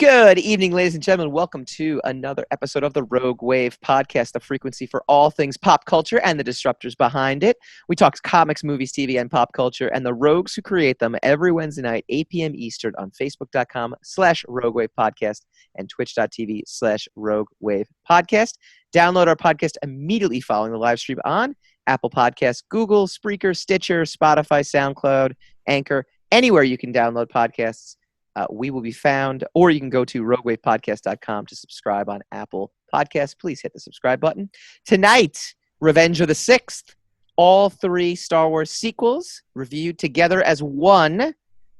Good evening, ladies and gentlemen. Welcome to another episode of the Rogue Wave podcast, the frequency for all things pop culture and the disruptors behind it. We talk comics, movies, TV, and pop culture, and the rogues who create them every Wednesday night, 8 p.m. Eastern on Facebook.com/Rogue Wave Podcast and Twitch.tv/Rogue Wave Podcast. Download our podcast immediately following the live stream on Apple Podcasts, Google, Spreaker, Stitcher, Spotify, SoundCloud, Anchor, anywhere you can download podcasts. We will be found, or you can go to roguewavepodcast.com to subscribe on Apple Podcasts. Please hit the subscribe button. Tonight, Revenge of the Sixth, all three Star Wars sequels reviewed together as one.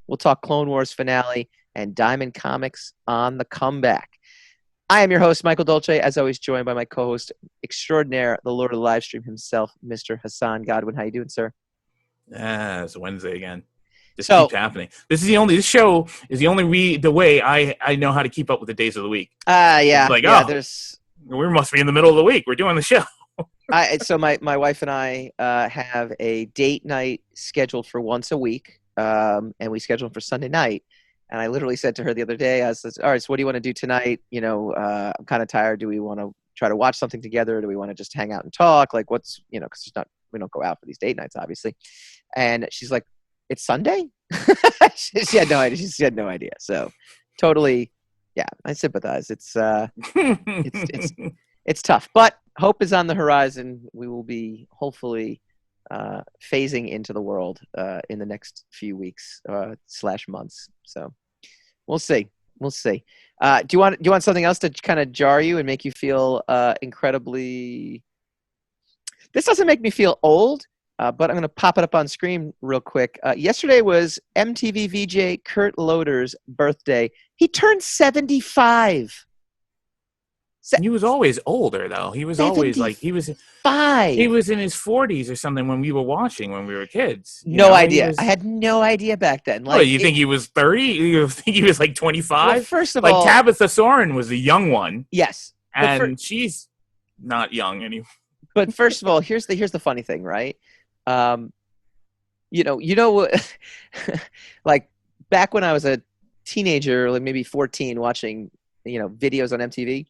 We'll talk Clone Wars finale and Diamond Comics on the comeback. I am your host, Michael Dolce, as always, joined by my co-host extraordinaire, the Lord of the Livestream himself, Mr. Hassan Godwin. How you doing, sir? It's Wednesday again. This keeps happening. This show is the only way I know how to keep up with the days of the week. Yeah. It's like, we must be in the middle of the week. We're doing the show. So my wife and I have a date night scheduled for once a week, and we scheduled for Sunday night. And I literally said to her the other day, I said, all right, so what do you want to do tonight? You know, I'm kind of tired. Do we want to try to watch something together? Do we want to just hang out and talk? Like, what's, because we don't go out for these date nights, obviously. And she's like, it's Sunday? She had no idea. She had no idea. So totally, yeah, I sympathize. It's tough, but hope is on the horizon. We will be hopefully phasing into the world in the next few weeks / months. So we'll see. Do you want something else to kind of jar you and make you feel incredibly? This doesn't make me feel old. But I'm going to pop it up on screen real quick. Yesterday was MTV VJ Kurt Loder's birthday. He turned 75. He was always older, though. He was always like, he was in his 40s or something when we were watching when we were kids. No idea. I had no idea back then. Like, you think he was 30? You think he was like 25? Well, first of all, Tabitha Soren was the young one. Yes. And she's not young anymore. But first of all, here's the funny thing, right? Like back when I was a teenager, like maybe 14, watching, videos on MTV.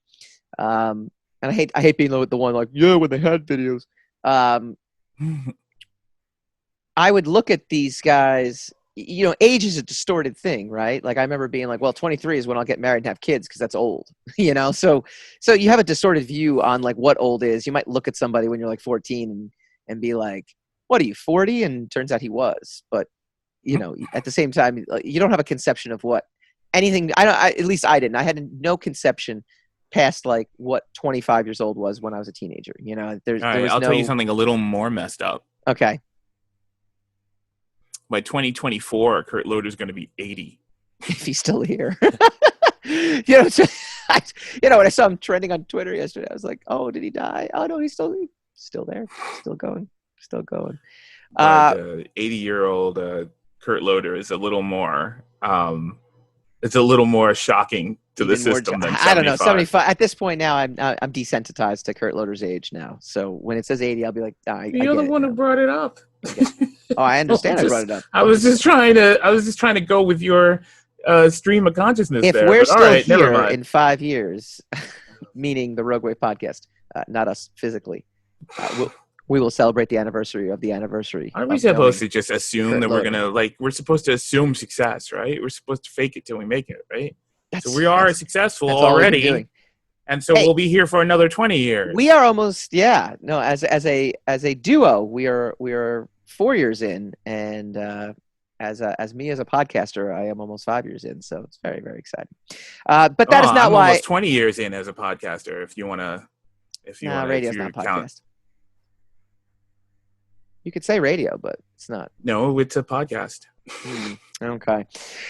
And I hate being the one like, yeah, when they had videos. I would look at these guys, age is a distorted thing, right? Like I remember being like, well, 23 is when I'll get married and have kids because that's old, So you have a distorted view on like what old is. You might look at somebody when you're like 14 and be like, what are you, 40? And turns out he was. But, at the same time, you don't have a conception of what anything. At least I didn't. I had no conception past like what 25 years old was when I was a teenager. I'll tell you something a little more messed up. Okay. By 2024, Kurt Loder's going to be 80. If he's still here. When I saw him trending on Twitter yesterday, I was like, oh, did he die? Oh, no, he's still there. Still going. 80-year-old Kurt Loder is a little more shocking to the system than 75. I don't know, 75. At this point now, I'm desensitized to Kurt Loder's age now. So when it says 80, I'll be like, you're the one who brought it up. Oh, I understand. I brought it up. I was just trying to go with your stream of consciousness. If there, we're still right, here in 5 years, meaning the Rogue Wave podcast, not us physically, we will celebrate the anniversary of the anniversary. Aren't we supposed to just assume that we're supposed to assume success, right? We're supposed to fake it till we make it, right? So we are successful already. And so we'll be here for another 20 years. We are almost, as a duo, we are 4 years in, and as me as a podcaster, I am almost 5 years in, so it's very, very exciting. But that is not I'm why almost 20 years in as a podcaster. If you want to, radio's not podcast. You could say radio, but it's not. No, it's a podcast. Okay. All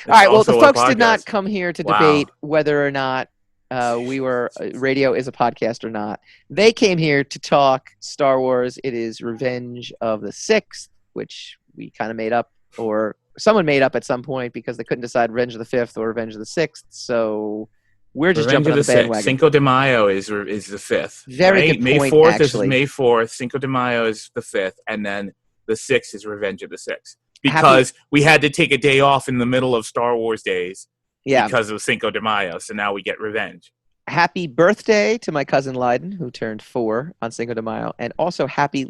right. Well, the folks did not come here to debate whether or not radio is a podcast or not. They came here to talk Star Wars. It is Revenge of the Sixth, which we kind of made up, or someone made up at some point because they couldn't decide Revenge of the Fifth or Revenge of the Sixth. So we're just jumping on the bandwagon. Cinco de Mayo is the 5th. Very good May point, 4th actually. is May 4th. Cinco de Mayo is the 5th. And then the 6th is Revenge of the 6th. Because we had to take a day off in the middle of Star Wars days because of Cinco de Mayo. So now we get revenge. Happy birthday to my cousin Leiden, who turned 4 on Cinco de Mayo, and also happy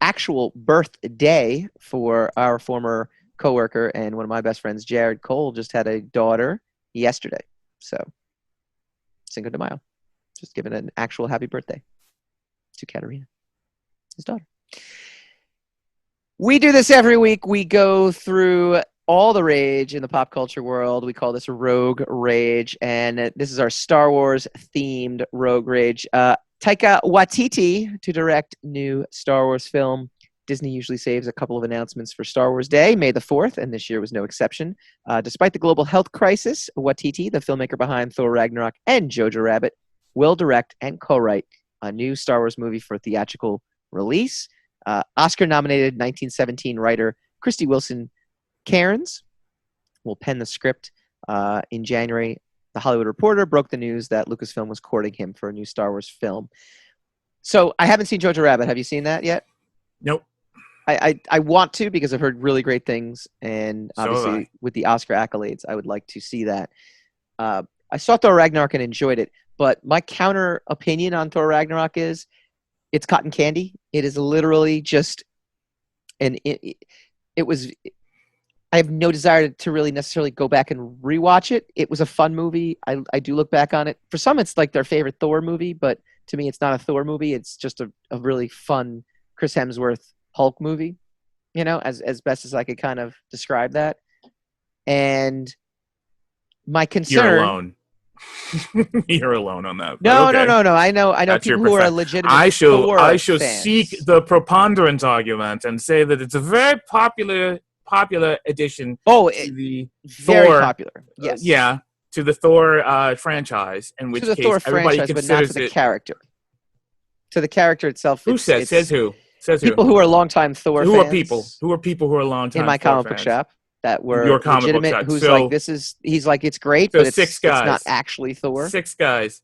actual birthday for our former coworker and one of my best friends, Jared Cole, just had a daughter yesterday. So Cinco de Mayo. Just giving an actual happy birthday to Katerina, his daughter. We do this every week. We go through all the rage in the pop culture world. We call this Rogue Rage, and this is our Star Wars themed Rogue Rage. Taika Waititi to direct new Star Wars film. Disney usually saves a couple of announcements for Star Wars Day, May the 4th, and this year was no exception. Despite the global health crisis, Waititi, the filmmaker behind Thor Ragnarok and Jojo Rabbit, will direct and co-write a new Star Wars movie for theatrical release. Oscar-nominated 1917 writer Christy Wilson Cairns will pen the script. In January, The Hollywood Reporter broke the news that Lucasfilm was courting him for a new Star Wars film. So I haven't seen Jojo Rabbit. Have you seen that yet? Nope. I want to, because I've heard really great things, and obviously with the Oscar accolades, I would like to see that. I saw Thor Ragnarok and enjoyed it, but my counter opinion on Thor Ragnarok is it's cotton candy. It is literally just it was. I have no desire to really necessarily go back and rewatch it. It was a fun movie. I do look back on it. For some, it's like their favorite Thor movie, but to me, it's not a Thor movie. It's just a really fun Chris Hemsworth Hulk movie, as best as I could kind of describe that. And my concern... You're alone. You're alone on that. No. I know that's people who are legitimate I shall fans. Seek the preponderance argument and say that it's a very popular addition to the very Thor, popular. Yes. To the Thor franchise, in which case Thor everybody franchise, considers but not to the character. To the character itself. Who says? Says who? People who are longtime Thor fans. Who are people who are longtime in my Thor comic book fans? shop that were your comic legitimate? book shop. Who's so, he's like, it's great, so but it's not actually Thor. 6 guys.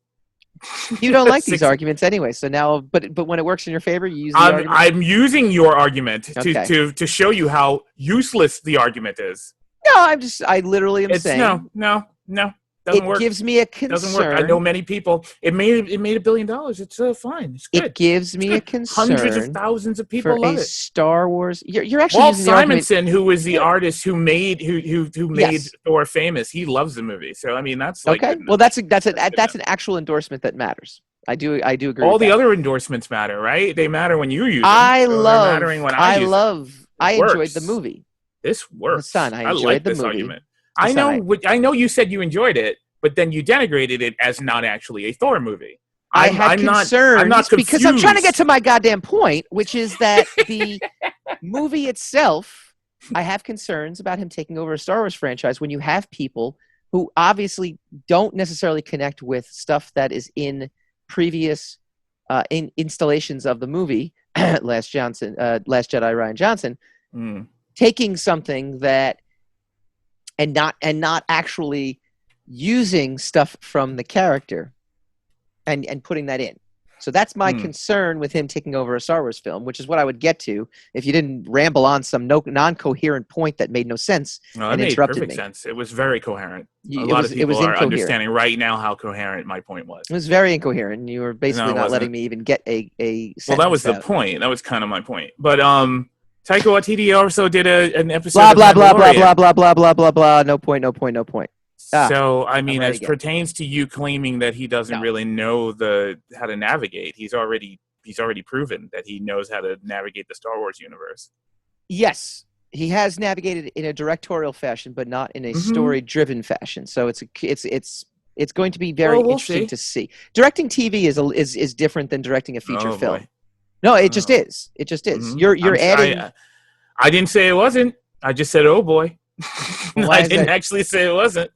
You don't like these arguments anyway, so now, but when it works in your favor, you use the argument. I'm using your argument to show you how useless the argument is. No, I literally am saying no. Doesn't work. It gives me a concern. Doesn't work. I know many people. It made $1 billion. It's fine. It's good. It gives me a concern. Hundreds of thousands of people love it. Star Wars. You're actually Walt using the Simonson, who was the artist who made Thor famous. He loves the movie. So I mean, that's like okay. Well, that's an actual endorsement that matters. I do agree. All with the that. other endorsements matter, right? They matter when you use them. I It enjoyed works. the movie. This works. Son, I enjoyed like the this movie. argument. I know you said you enjoyed it, but then you denigrated it as not actually a Thor movie. I had concerns I'm not because I'm trying to get to my goddamn point, which is that the movie itself, I have concerns about him taking over a Star Wars franchise when you have people who obviously don't necessarily connect with stuff that is in previous installations of the movie, Last Jedi, Rian Johnson, taking something that and not actually using stuff from the character and putting that in. So that's my concern with him taking over a Star Wars film, which is what I would get to if you didn't ramble on some non-coherent point that made no sense and interrupted me. It made perfect sense. It was very coherent. A lot of people are understanding right now how coherent my point was. It was very incoherent. You were basically not letting me even get a sentence Well, that was the point. That was kind of my point. But Taika Waititi also did an episode blah blah blah blah. No point. So I mean, as pertains to you claiming that he doesn't really know how to navigate, he's already proven that he knows how to navigate the Star Wars universe. Yes, he has navigated in a directorial fashion, but not in a story-driven fashion. So it's going to be very interesting to see. Directing TV is different than directing a feature film. Boy. No, it just is. It just is. You're adding. I didn't say it wasn't. I just said, "Oh boy." I didn't actually say it wasn't.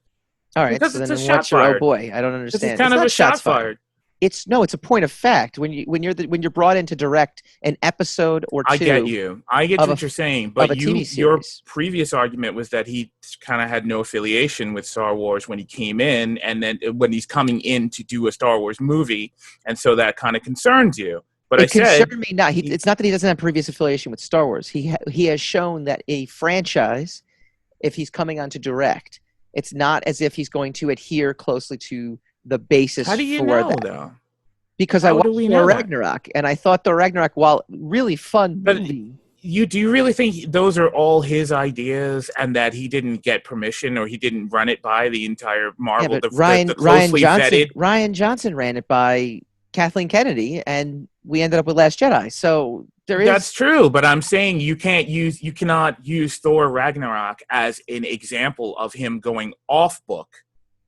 All right, because so it's then a shot what's your fired. Oh boy? I don't understand. It's kind of a shot fired. It's a point of fact. When you're brought in to direct an episode or two. I get you. I get what you're saying, but your previous argument was that he kind of had no affiliation with Star Wars when he came in, and then when he's coming in to do a Star Wars movie, and so that kind of concerns you. But it concerned me not. It's not that he doesn't have previous affiliation with Star Wars. He has shown that a franchise, if he's coming on to direct, It's not as if he's going to adhere closely to the basis. How do you for know, that. though? Because I watched Thor Ragnarok, and I thought Thor Ragnarok, while really fun movie. Do you really think those are all his ideas, and that he didn't get permission, or he didn't run it by the entire Marvel? Yeah, but the closely vetted Ryan Johnson ran it by Kathleen Kennedy, and we ended up with Last Jedi. So that's true, but I'm saying you cannot use Thor Ragnarok as an example of him going off book,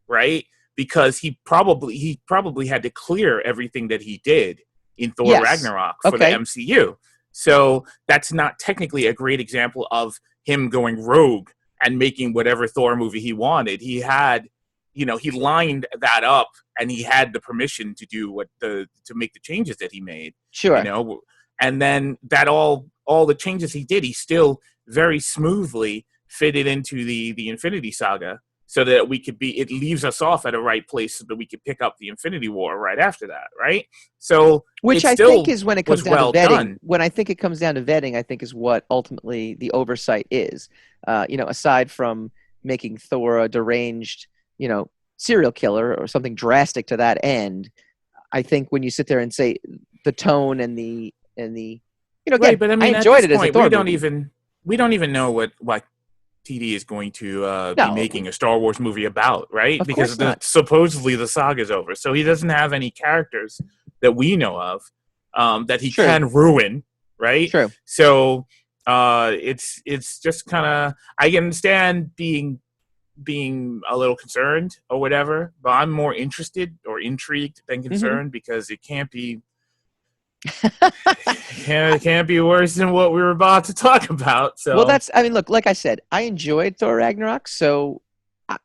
right? Because he probably had to clear everything that he did in Thor Ragnarok for the MCU. So that's not technically a great example of him going rogue and making whatever Thor movie he wanted. He had, he lined that up, and he had the permission to do to make the changes that he made. Sure. And then that all the changes he did, he still very smoothly fitted into the Infinity Saga, so that it leaves us off at a right place, so that we could pick up the Infinity War right after that, right? So, which I think is when it comes down to vetting. When I think it comes down to vetting, I think is what ultimately the oversight is. Aside from making Thor a deranged, serial killer or something drastic to that end, I think when you sit there and say the tone and the right, but I mean, I enjoyed it as a Thor we don't even know what TD is going to be making a Star Wars movie about, right? Because supposedly the saga's over, so he doesn't have any characters that we know of that he can ruin, right? True. So it's just kind of, I can understand being a little concerned or whatever, but I'm more interested or intrigued than concerned, because it can't be. It can't be worse than what we were about to talk about. So, look, like I said, I enjoyed Thor Ragnarok. So,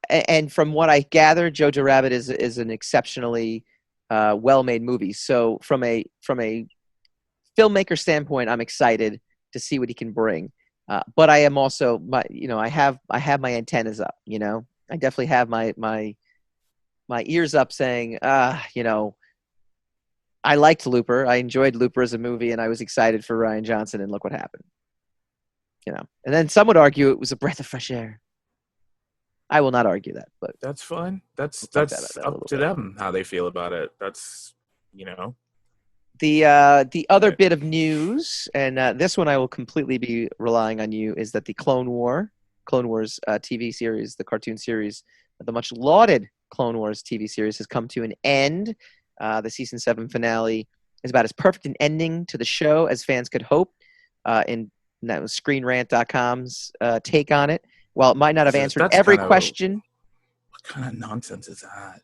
and from what I gather, Jojo Rabbit is an exceptionally well-made movie. So, from a filmmaker standpoint, I'm excited to see what he can bring. But I am also I have my antennas up. I definitely have my ears up, saying, I liked Looper. I enjoyed Looper as a movie, and I was excited for Ryan Johnson, and look what happened. And then some would argue it was a breath of fresh air. I will not argue that, but that's fine. That's up to them how they feel about it. That's The other bit of news, and this one I will completely be relying on you, is that the Clone Wars TV series, the cartoon series, the much lauded Clone Wars TV series, has come to an end. The season 7 finale is about as perfect an ending to the show as fans could hope. And that was ScreenRant.com's take on it. While it might not have answered every question. What kind of nonsense is that?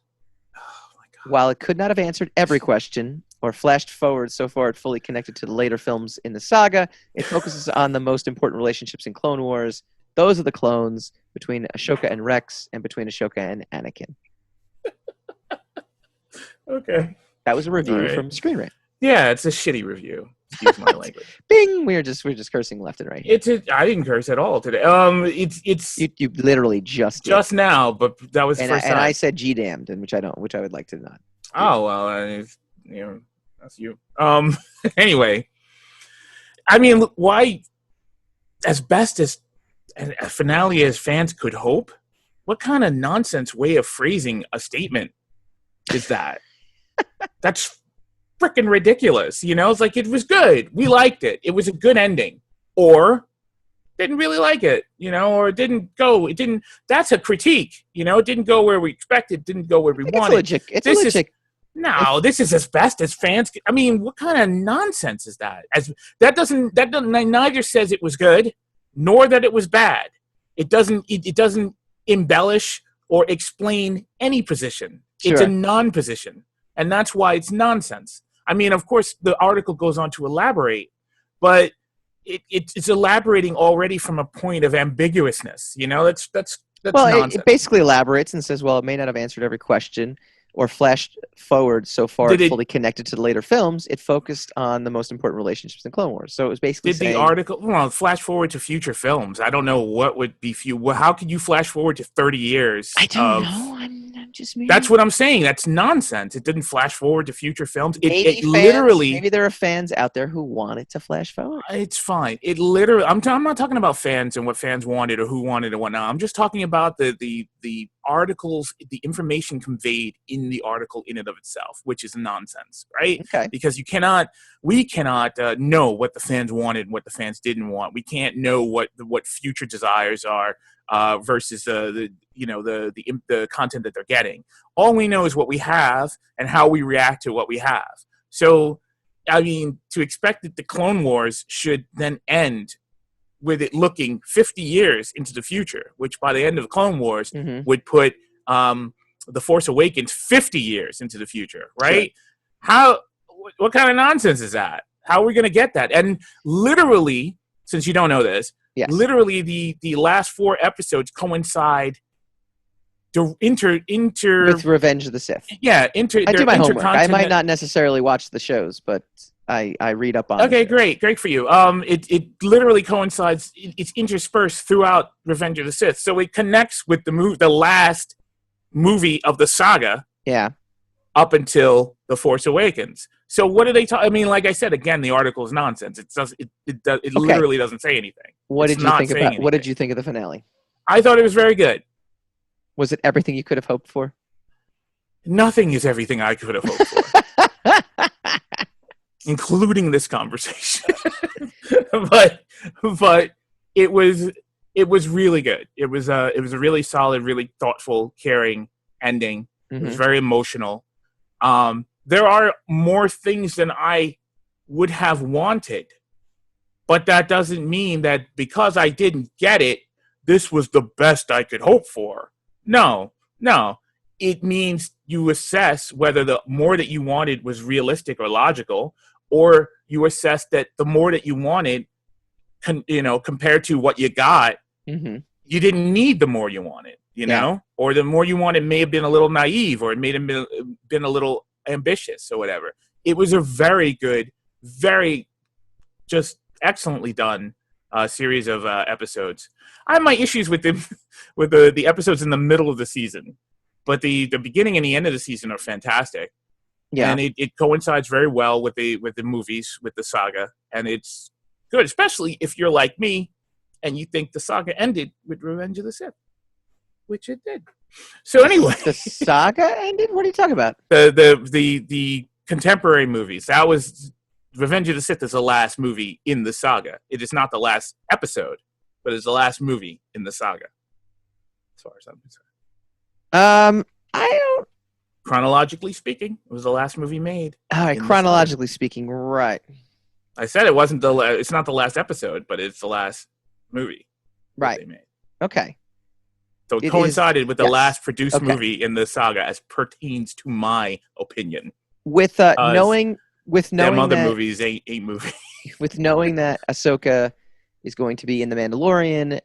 Oh my God. While it could not have answered every question or flashed forward so far it fully connected to the later films in the saga, it focuses on the most important relationships in Clone Wars. Those are the clones between Ahsoka and Rex, and between Ahsoka and Anakin. Okay. That was a review from Screen Rant. Yeah, it's a shitty review. Excuse my language. Bing! We're just cursing left and right. I didn't curse at all today. It's you literally just now, but that was the first time. And I said G damned, and which I would like to not. Oh well, that's you. Anyway, I mean, why? As best as a finale as fans could hope, what kind of nonsense way of phrasing a statement is that? That's freaking ridiculous. It's like, it was good. We liked it. It was a good ending. Or didn't really like it, or it didn't go. That's a critique. It didn't go where we expected, didn't go where we wanted. This is as best as fans. I mean, what kind of nonsense is that? That doesn't neither says it was good nor that it was bad. It doesn't embellish or explain any position. Sure. It's a non-position. And that's why it's nonsense. I mean, of course, the article goes on to elaborate, but it's elaborating already from a point of ambiguousness. That's nonsense. It basically elaborates and says, well, it may not have answered every question or flashed forward so far fully connected to the later films. It focused on the most important relationships in Clone Wars. So it was basically the article flash forward to future films? I don't know what would be how could you flash forward to 30 years? I don't know. just maybe, that's what I'm saying. That's nonsense. It didn't flash forward to future films. It fans, literally. maybe there are fans out there who want it to flash forward. It's fine. It literally. I'm not talking about fans and what fans wanted or who wanted and whatnot. I'm just talking about the articles, the information conveyed in the article in and of itself, which is nonsense, right? Okay. Because we cannot know what the fans wanted and what the fans didn't want. We can't know what future desires are versus the content that they're getting. All we know is what we have and how we react to what we have. So, I mean, to expect that the Clone Wars should then end with it looking 50 years into the future, which by the end of the Clone Wars would put The Force Awakens 50 years into the future, right? Sure. What kind of nonsense is that? How are we going to get that? And literally, since you don't know this, yes, literally the last 4 episodes coincide with Revenge of the Sith. Yeah, I do my homework. I might not necessarily watch the shows, but I read up on it. Okay, great for you. It literally coincides. It's interspersed throughout Revenge of the Sith, so it connects with the last movie of the saga. Yeah. Up until The Force Awakens. So what do they talk? I mean, like I said, again, the article is nonsense. It literally doesn't say anything. What did you think of the finale? I thought it was very good. Was it everything you could have hoped for? Nothing is everything I could have hoped for. Including this conversation. but it was really good. It was a really solid, really thoughtful, caring ending. It was very emotional. There are more things than I would have wanted, but that doesn't mean that because I didn't get it, this was the best I could hope for. No. It means you assess whether the more that you wanted was realistic or logical, or you assess that the more that you wanted, compared to what you got, you didn't need the more you wanted, you know? Or the more you wanted may have been a little naive, or it may have been a little ambitious or whatever. It was a very good, very just excellently done series of episodes. I have my issues with the episodes in the middle of the season, but the beginning and the end of the season are fantastic. Yeah, and it coincides very well with the movies, with the saga, and it's good, especially if you're like me and you think the saga ended with Revenge of the Sith, which it did. So anyway, the saga ended? What are you talking about? The contemporary movies. That was Revenge of the Sith is the last movie in the saga. It is not the last episode, but it's the last movie in the saga. As far as I'm concerned. I don't. Chronologically speaking, it was the last movie made. All right, chronologically speaking, right. I said it's not the last episode, but it's the last movie. Right. They made. Okay. So it coincided with the last produced movie in the saga, as pertains to my opinion. With knowing other that, movies ain't movie. With knowing that Ahsoka is going to be in The Mandalorian,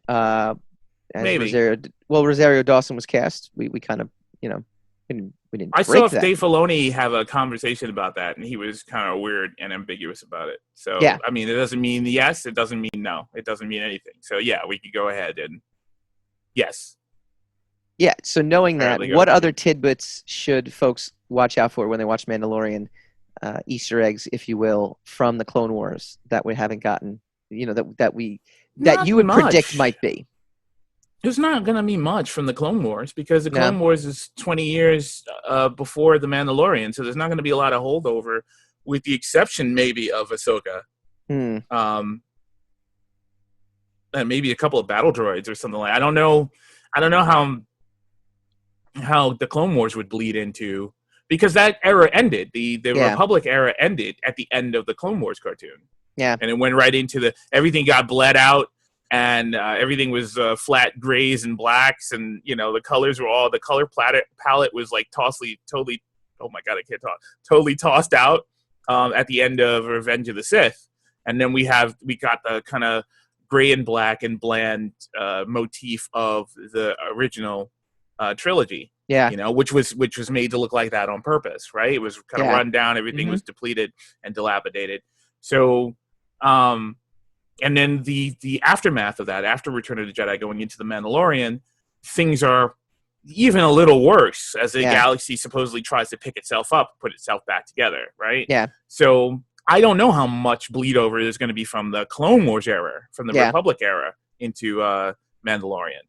maybe. Rosario Dawson was cast. We kind of, we didn't. I saw Dave Filoni have a conversation about that, and he was kind of weird and ambiguous about it. So, yeah. I mean, it doesn't mean yes, it doesn't mean no, it doesn't mean anything. So, yeah, we could go ahead and yes. Yeah, so knowing that, what other tidbits should folks watch out for when they watch Mandalorian, Easter eggs, if you will, from the Clone Wars that we haven't gotten, that you would predict might be? There's not going to be much from the Clone Wars because the Clone Wars is 20 years before the Mandalorian, so there's not going to be a lot of holdover, with the exception maybe of Ahsoka. And maybe a couple of battle droids or something like that. I don't know how the Clone Wars would bleed into, because that era ended. The Republic era ended at the end of the Clone Wars cartoon. Yeah. And it went right into everything got bled out, and everything was flat grays and blacks, and the colors were the color palette was like totally tossed out at the end of Revenge of the Sith. And then we got the kind of gray and black and bland motif of the original trilogy. Yeah. Which was made to look like that on purpose, right? It was kind of run down, everything was depleted and dilapidated. So and then the aftermath of that, after Return of the Jedi, going into The Mandalorian, things are even a little worse as the galaxy supposedly tries to pick itself up, put itself back together, right? Yeah. So I don't know how much bleed over there's going to be from the Clone Wars era, from the Republic era into Mandalorian.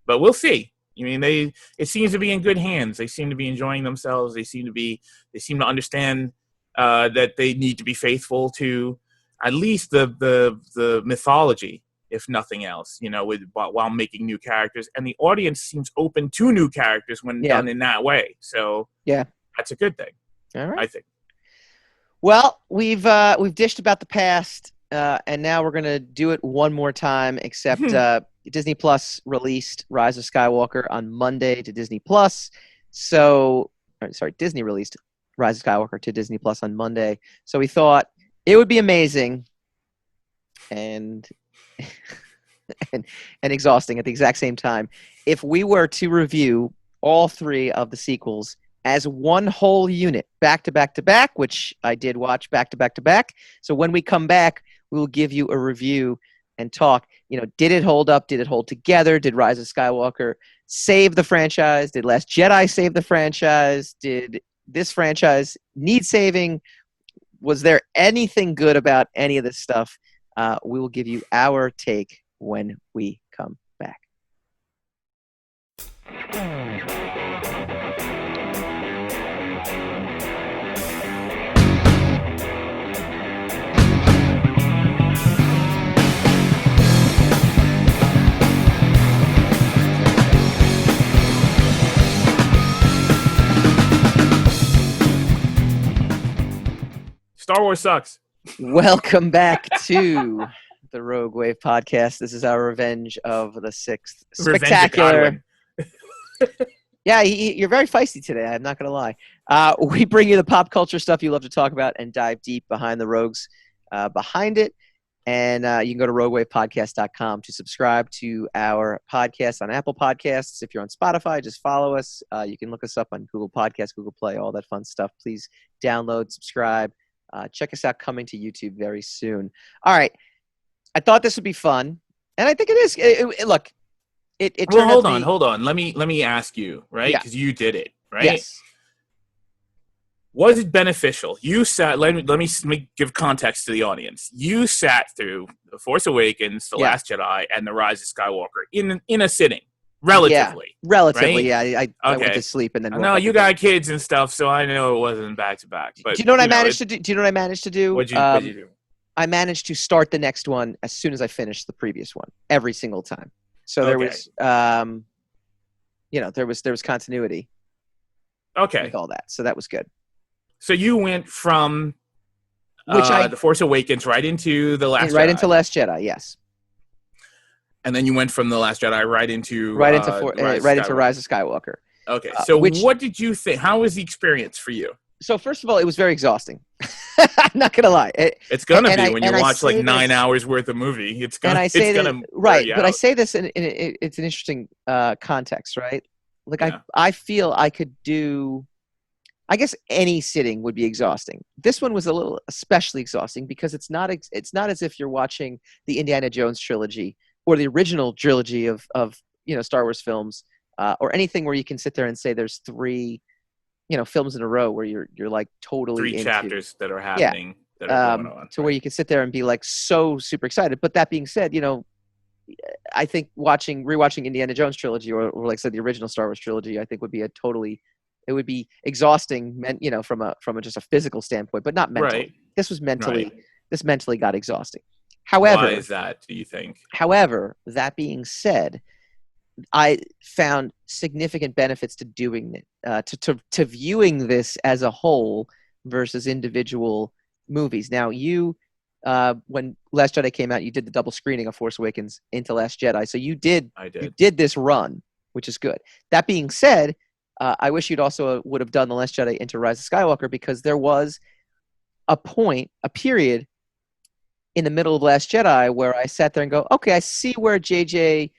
But we'll see. I mean, it seems to be in good hands. They seem to be enjoying themselves. They seem to understand that they need to be faithful to at least the mythology, if nothing else, while making new characters. And the audience seems open to new characters when done in that way. So that's a good thing. All right. I think. Well, we've dished about the past, and now we're gonna do it one more time. Except Disney Plus released Rise of Skywalker on Monday to Disney Plus. Disney released Rise of Skywalker to Disney Plus on Monday. So we thought it would be amazing and exhausting at the exact same time if we were to review all three of the sequels as one whole unit, back to back to back, which I did watch back to back to back. So when we come back, we will give you a review and talk, did it hold up? Did it hold together? Did Rise of Skywalker save the franchise? Did Last Jedi save the franchise? Did this franchise need saving? Was there anything good about any of this stuff? We will give you our take when we come back. Star Wars sucks. Welcome back to the Rogue Wave podcast. This is our revenge of the sixth spectacular. Yeah, you're very feisty today. I'm not going to lie. We bring you the pop culture stuff you love to talk about and dive deep behind the rogues behind it. And you can go to roguewavepodcast.com to subscribe to our podcast on Apple Podcasts. If you're on Spotify, just follow us. You can look us up on Google Podcasts, Google Play, all that fun stuff. Please download, subscribe. Check us out coming to YouTube very soon. All right. I thought this would be fun, and I think it is. Look, it turned hold out on. Let me ask you, right? Because you did it, right? Yes. Was it beneficial? You sat. Let me give context to the audience. You sat through The Force Awakens, The Last Jedi, and The Rise of Skywalker in a sitting. Relatively. Relatively, right? I went to sleep and then. No, you got kids and stuff, so I know it wasn't back to back. But do you know what I managed to do? Do you know what I managed to do? What'd you do? I managed to start the next one as soon as I finished the previous one every single time. So there was, there was continuity. Okay. With all that, so that was good. So you went from The Force Awakens right into The Last Jedi. Right into Last Jedi, yes. And then you went from The Last Jedi right into Rise of Skywalker. Okay. So what did you think? How was the experience for you? So first of all, it was very exhausting. I'm not gonna lie. It's gonna be when you watch like 9 hours worth of movie. It's gonna. Right, but I say this in it's an interesting context, right? Like I feel I could do. I guess any sitting would be exhausting. This one was a little especially exhausting because it's not as if you're watching the Indiana Jones trilogy or the original trilogy of Star Wars films, or anything where you can sit there and say there's three, films in a row where you're like totally three chapters that are happening that are going on. To where you can sit there and be like so super excited. But that being said, I think rewatching Indiana Jones trilogy or like I said the original Star Wars trilogy, I think would be it would be exhausting, from a just a physical standpoint, but not mentally. Right. This was mentally. Right. This mentally got exhausting. However, why is that, do you think? However, that being said, I found significant benefits to doing it, to viewing this as a whole versus individual movies. Now, when Last Jedi came out, you did the double screening of Force Awakens into Last Jedi, so you did this run, which is good. That being said, I wish you'd also would have done the Last Jedi into Rise of Skywalker because there was a period in the middle of Last Jedi where I sat there and go, okay, I see where JJ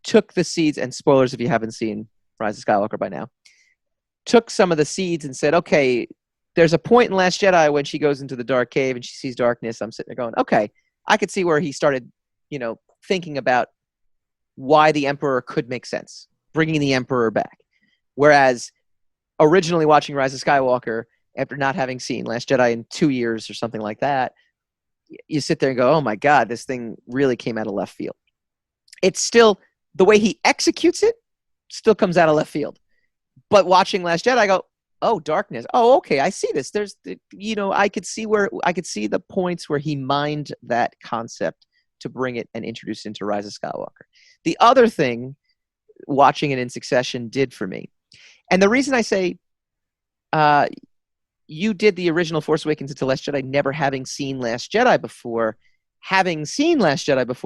took the seeds, and spoilers if you haven't seen Rise of Skywalker by now, took some of the seeds and said, okay, there's a point in Last Jedi when she goes into the dark cave and she sees darkness. I'm sitting there going, okay, I could see where he started, thinking about why the Emperor could make sense, bringing the Emperor back. Whereas originally watching Rise of Skywalker, after not having seen Last Jedi in 2 years or something like that, you sit there and go, oh my God, this thing really came out of left field. It's still, the way he executes it still comes out of left field. But watching Last Jedi, I go, oh, darkness. Oh, okay, I see this. There's, I could see the points where he mined that concept to bring it and introduce it into Rise of Skywalker. The other thing watching it in succession did for me, and the reason I say you did the original Force Awakens into Last Jedi, never having seen Last Jedi before,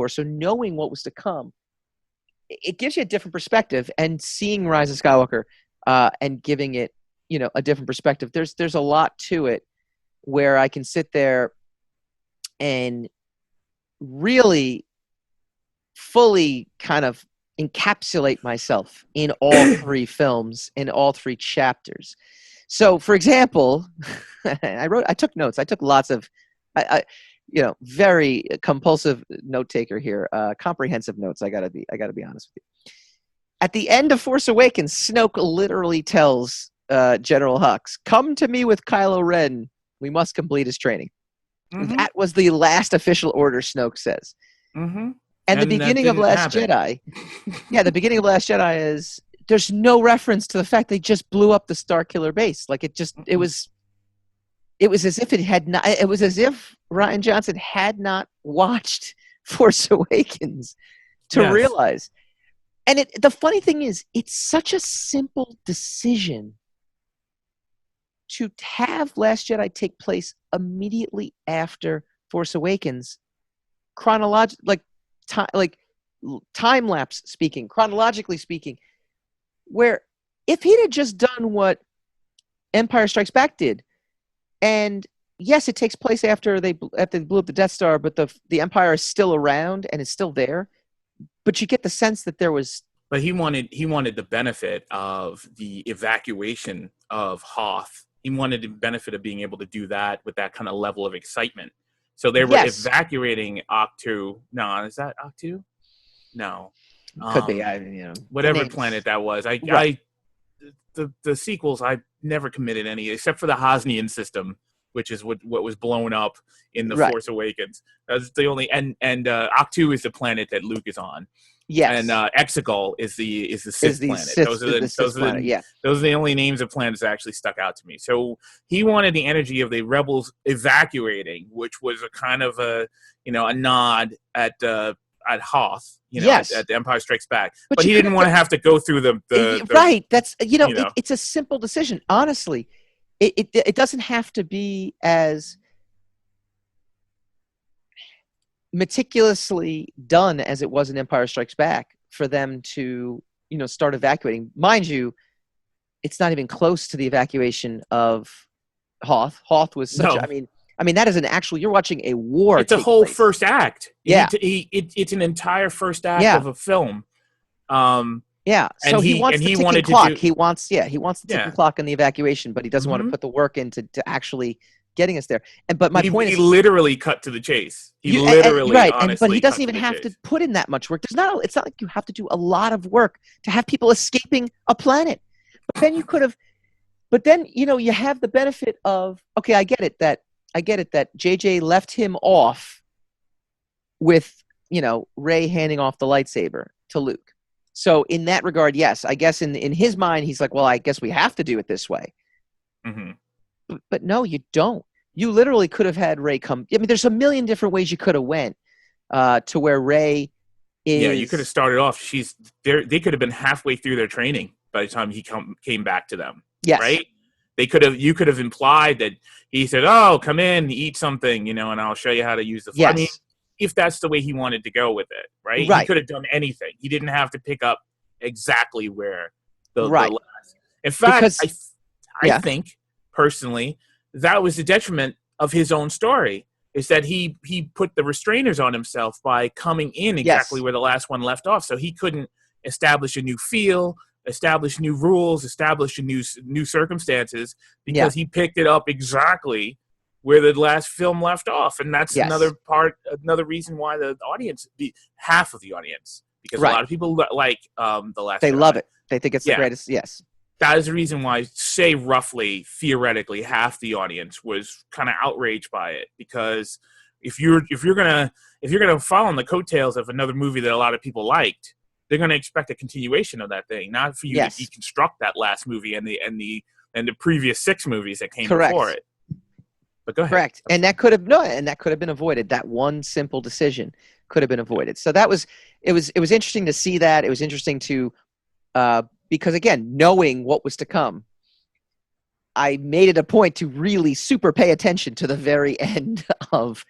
so knowing what was to come, it gives you a different perspective. And seeing Rise of Skywalker and giving it, a different perspective, there's a lot to it where I can sit there and really fully kind of encapsulate myself in all three films, in all three chapters. So, for example, I took notes. I took lots of, very compulsive note taker here, comprehensive notes. I gotta be honest with you. At the end of Force Awakens, Snoke literally tells General Hux, "Come to me with Kylo Ren. We must complete his training." Mm-hmm. That was the last official order, Snoke says. Mm-hmm. And the beginning of Last Jedi, the beginning of Last Jedi is, there's no reference to the fact they just blew up the Starkiller base. Like it was as if it was as if Rian Johnson had not watched Force Awakens to realize. And the funny thing is, it's such a simple decision to have Last Jedi take place immediately after Force Awakens, chronologically speaking, where if he'd had just done what Empire Strikes Back did, and yes, it takes place after they blew up the Death Star, but the Empire is still around and is still there, but you get the sense that there was. But he wanted the benefit of the evacuation of Hoth. He wanted the benefit of being able to do that with that kind of level of excitement. So they were evacuating Octu. No, is that Octu? No. Could be. Whatever planet that was. The sequels, I never committed any, except for the Hosnian system, which is what was blown up in the Force Awakens. That's the only, and Octu is the planet that Luke is on. Yes. And Exegol is the Sith planet. Those are the only names of planets that actually stuck out to me. So he wanted the energy of the rebels evacuating, which was a kind of a nod at Hoth, at the Empire Strikes Back. But he didn't want to have to go through the right. That's it's a simple decision. Honestly, it doesn't have to be as meticulously done as it was in Empire Strikes Back for them to start evacuating. Mind you, it's not even close to the evacuation of Hoth. Hoth was such. I mean, that is an actual. You're watching a war. It's a whole place. First act. Yeah, it's an entire first act of a film. Yeah, so he wants the ticking clock. He wants the ticking clock in the evacuation, but he doesn't want to put the work into to actually getting us there. But my point is, he literally cut to the chase. But he doesn't even have to put in that much work. It's not like you have to do a lot of work to have people escaping a planet. But then you could have. But then you have the benefit of, okay, I get it that JJ left him off with Rey handing off the lightsaber to Luke. So in that regard, yes, I guess in his mind, he's like, well, I guess we have to do it this way. Mm-hmm. But no, you don't. You literally could have had Rey come. I mean, there's a million different ways you could have went to where Rey is. Yeah, you could have started off. They could have been halfway through their training by the time he came back to them. Yes. Right? You could have implied that he said, "Oh, come in, eat something, and I'll show you how to use the." Yes. I mean, if that's the way he wanted to go with it, right? He could have done anything. He didn't have to pick up exactly where the last. In fact, I think personally that was the detriment of his own story. Is that he put the restrainers on himself by coming in exactly where the last one left off, so he couldn't establish a new feel, establish new rules, establish new circumstances, because he picked it up exactly where the last film left off. And that's another reason why the audience, half of the audience, because a lot of people like The Last Jedi. They love it. They think it's the greatest. Yes. that is the reason why, say roughly, theoretically, half the audience was kind of outraged by it, because if you're gonna follow on the coattails of another movie that a lot of people liked, they're gonna expect a continuation of that thing, not for you to deconstruct that last movie and the previous 6 movies that came before it. But go ahead. Correct, and that could have been avoided. That one simple decision could have been avoided. So it was interesting to see that. It was interesting to because again, knowing what was to come, I made it a point to really super pay attention to the very end of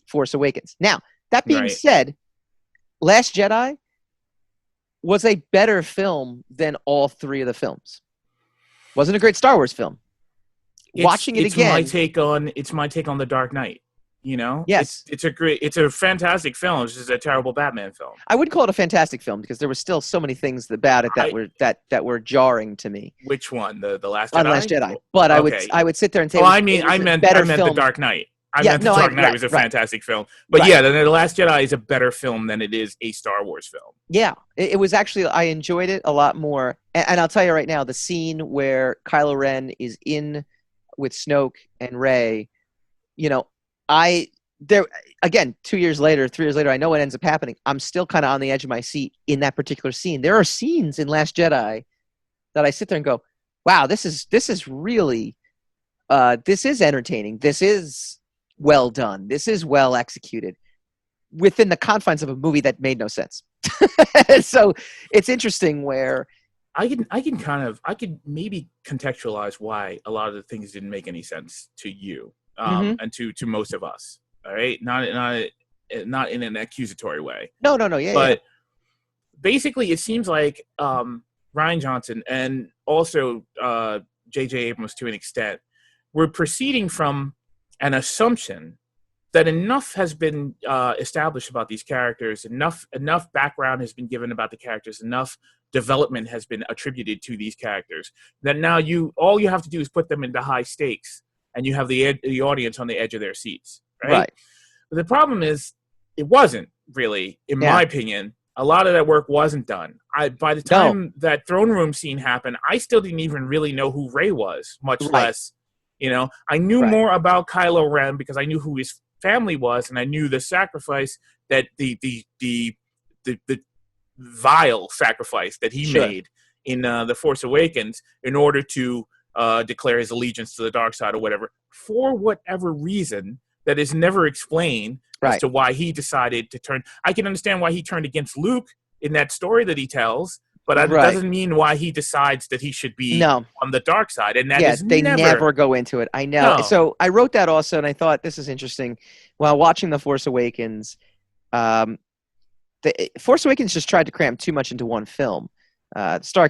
Force Awakens. Now, that being said, Last Jedi was a better film than all 3 of the films. Wasn't a great Star Wars film. Watching it again, it's my take on The Dark Knight. You know, yes, it's a fantastic film. It's just a terrible Batman film. I wouldn't call it a fantastic film because there were still so many things about it that were jarring to me. Which one? The Last Jedi? Last Jedi. But I would sit there and say, I meant The Dark Knight. I meant The Dark Knight was a fantastic film. But The Last Jedi is a better film than it is a Star Wars film. Yeah, it was actually, I enjoyed it a lot more. And I'll tell you right now, the scene where Kylo Ren is in with Snoke and Rey, you know, again, 3 years later, I know what ends up happening. I'm still kind of on the edge of my seat in that particular scene. There are scenes in Last Jedi that I sit there and go, wow, this is really, this is entertaining. This is well done. This is well executed within the confines of a movie that made no sense. So it's interesting where I could maybe contextualize why a lot of the things didn't make any sense to you. And to most of us, all right, not in an accusatory way. No, But basically, it seems like Rian Johnson and also J.J. Abrams, to an extent, were proceeding from an assumption that enough has been established about these characters, enough background has been given about the characters, enough development has been attributed to these characters, that now all you have to do is put them into high stakes. And you have the audience on the edge of their seats, right? But the problem is, it wasn't really, in my opinion. A lot of that work wasn't done. By the time that throne room scene happened, I still didn't even really know who Rey was, much less, you know. I knew more about Kylo Ren because I knew who his family was, and I knew the sacrifice that the vile sacrifice that he made in The Force Awakens in order to declare his allegiance to the dark side or whatever, for whatever reason that is never explained as to why he decided to turn. I can understand why he turned against Luke in that story that he tells, but it doesn't mean why he decides that he should be on the dark side. And that is they never go into it. I know. No. So I wrote that also, and I thought this is interesting. While watching The Force Awakens, The Force Awakens just tried to cram too much into one film. The Star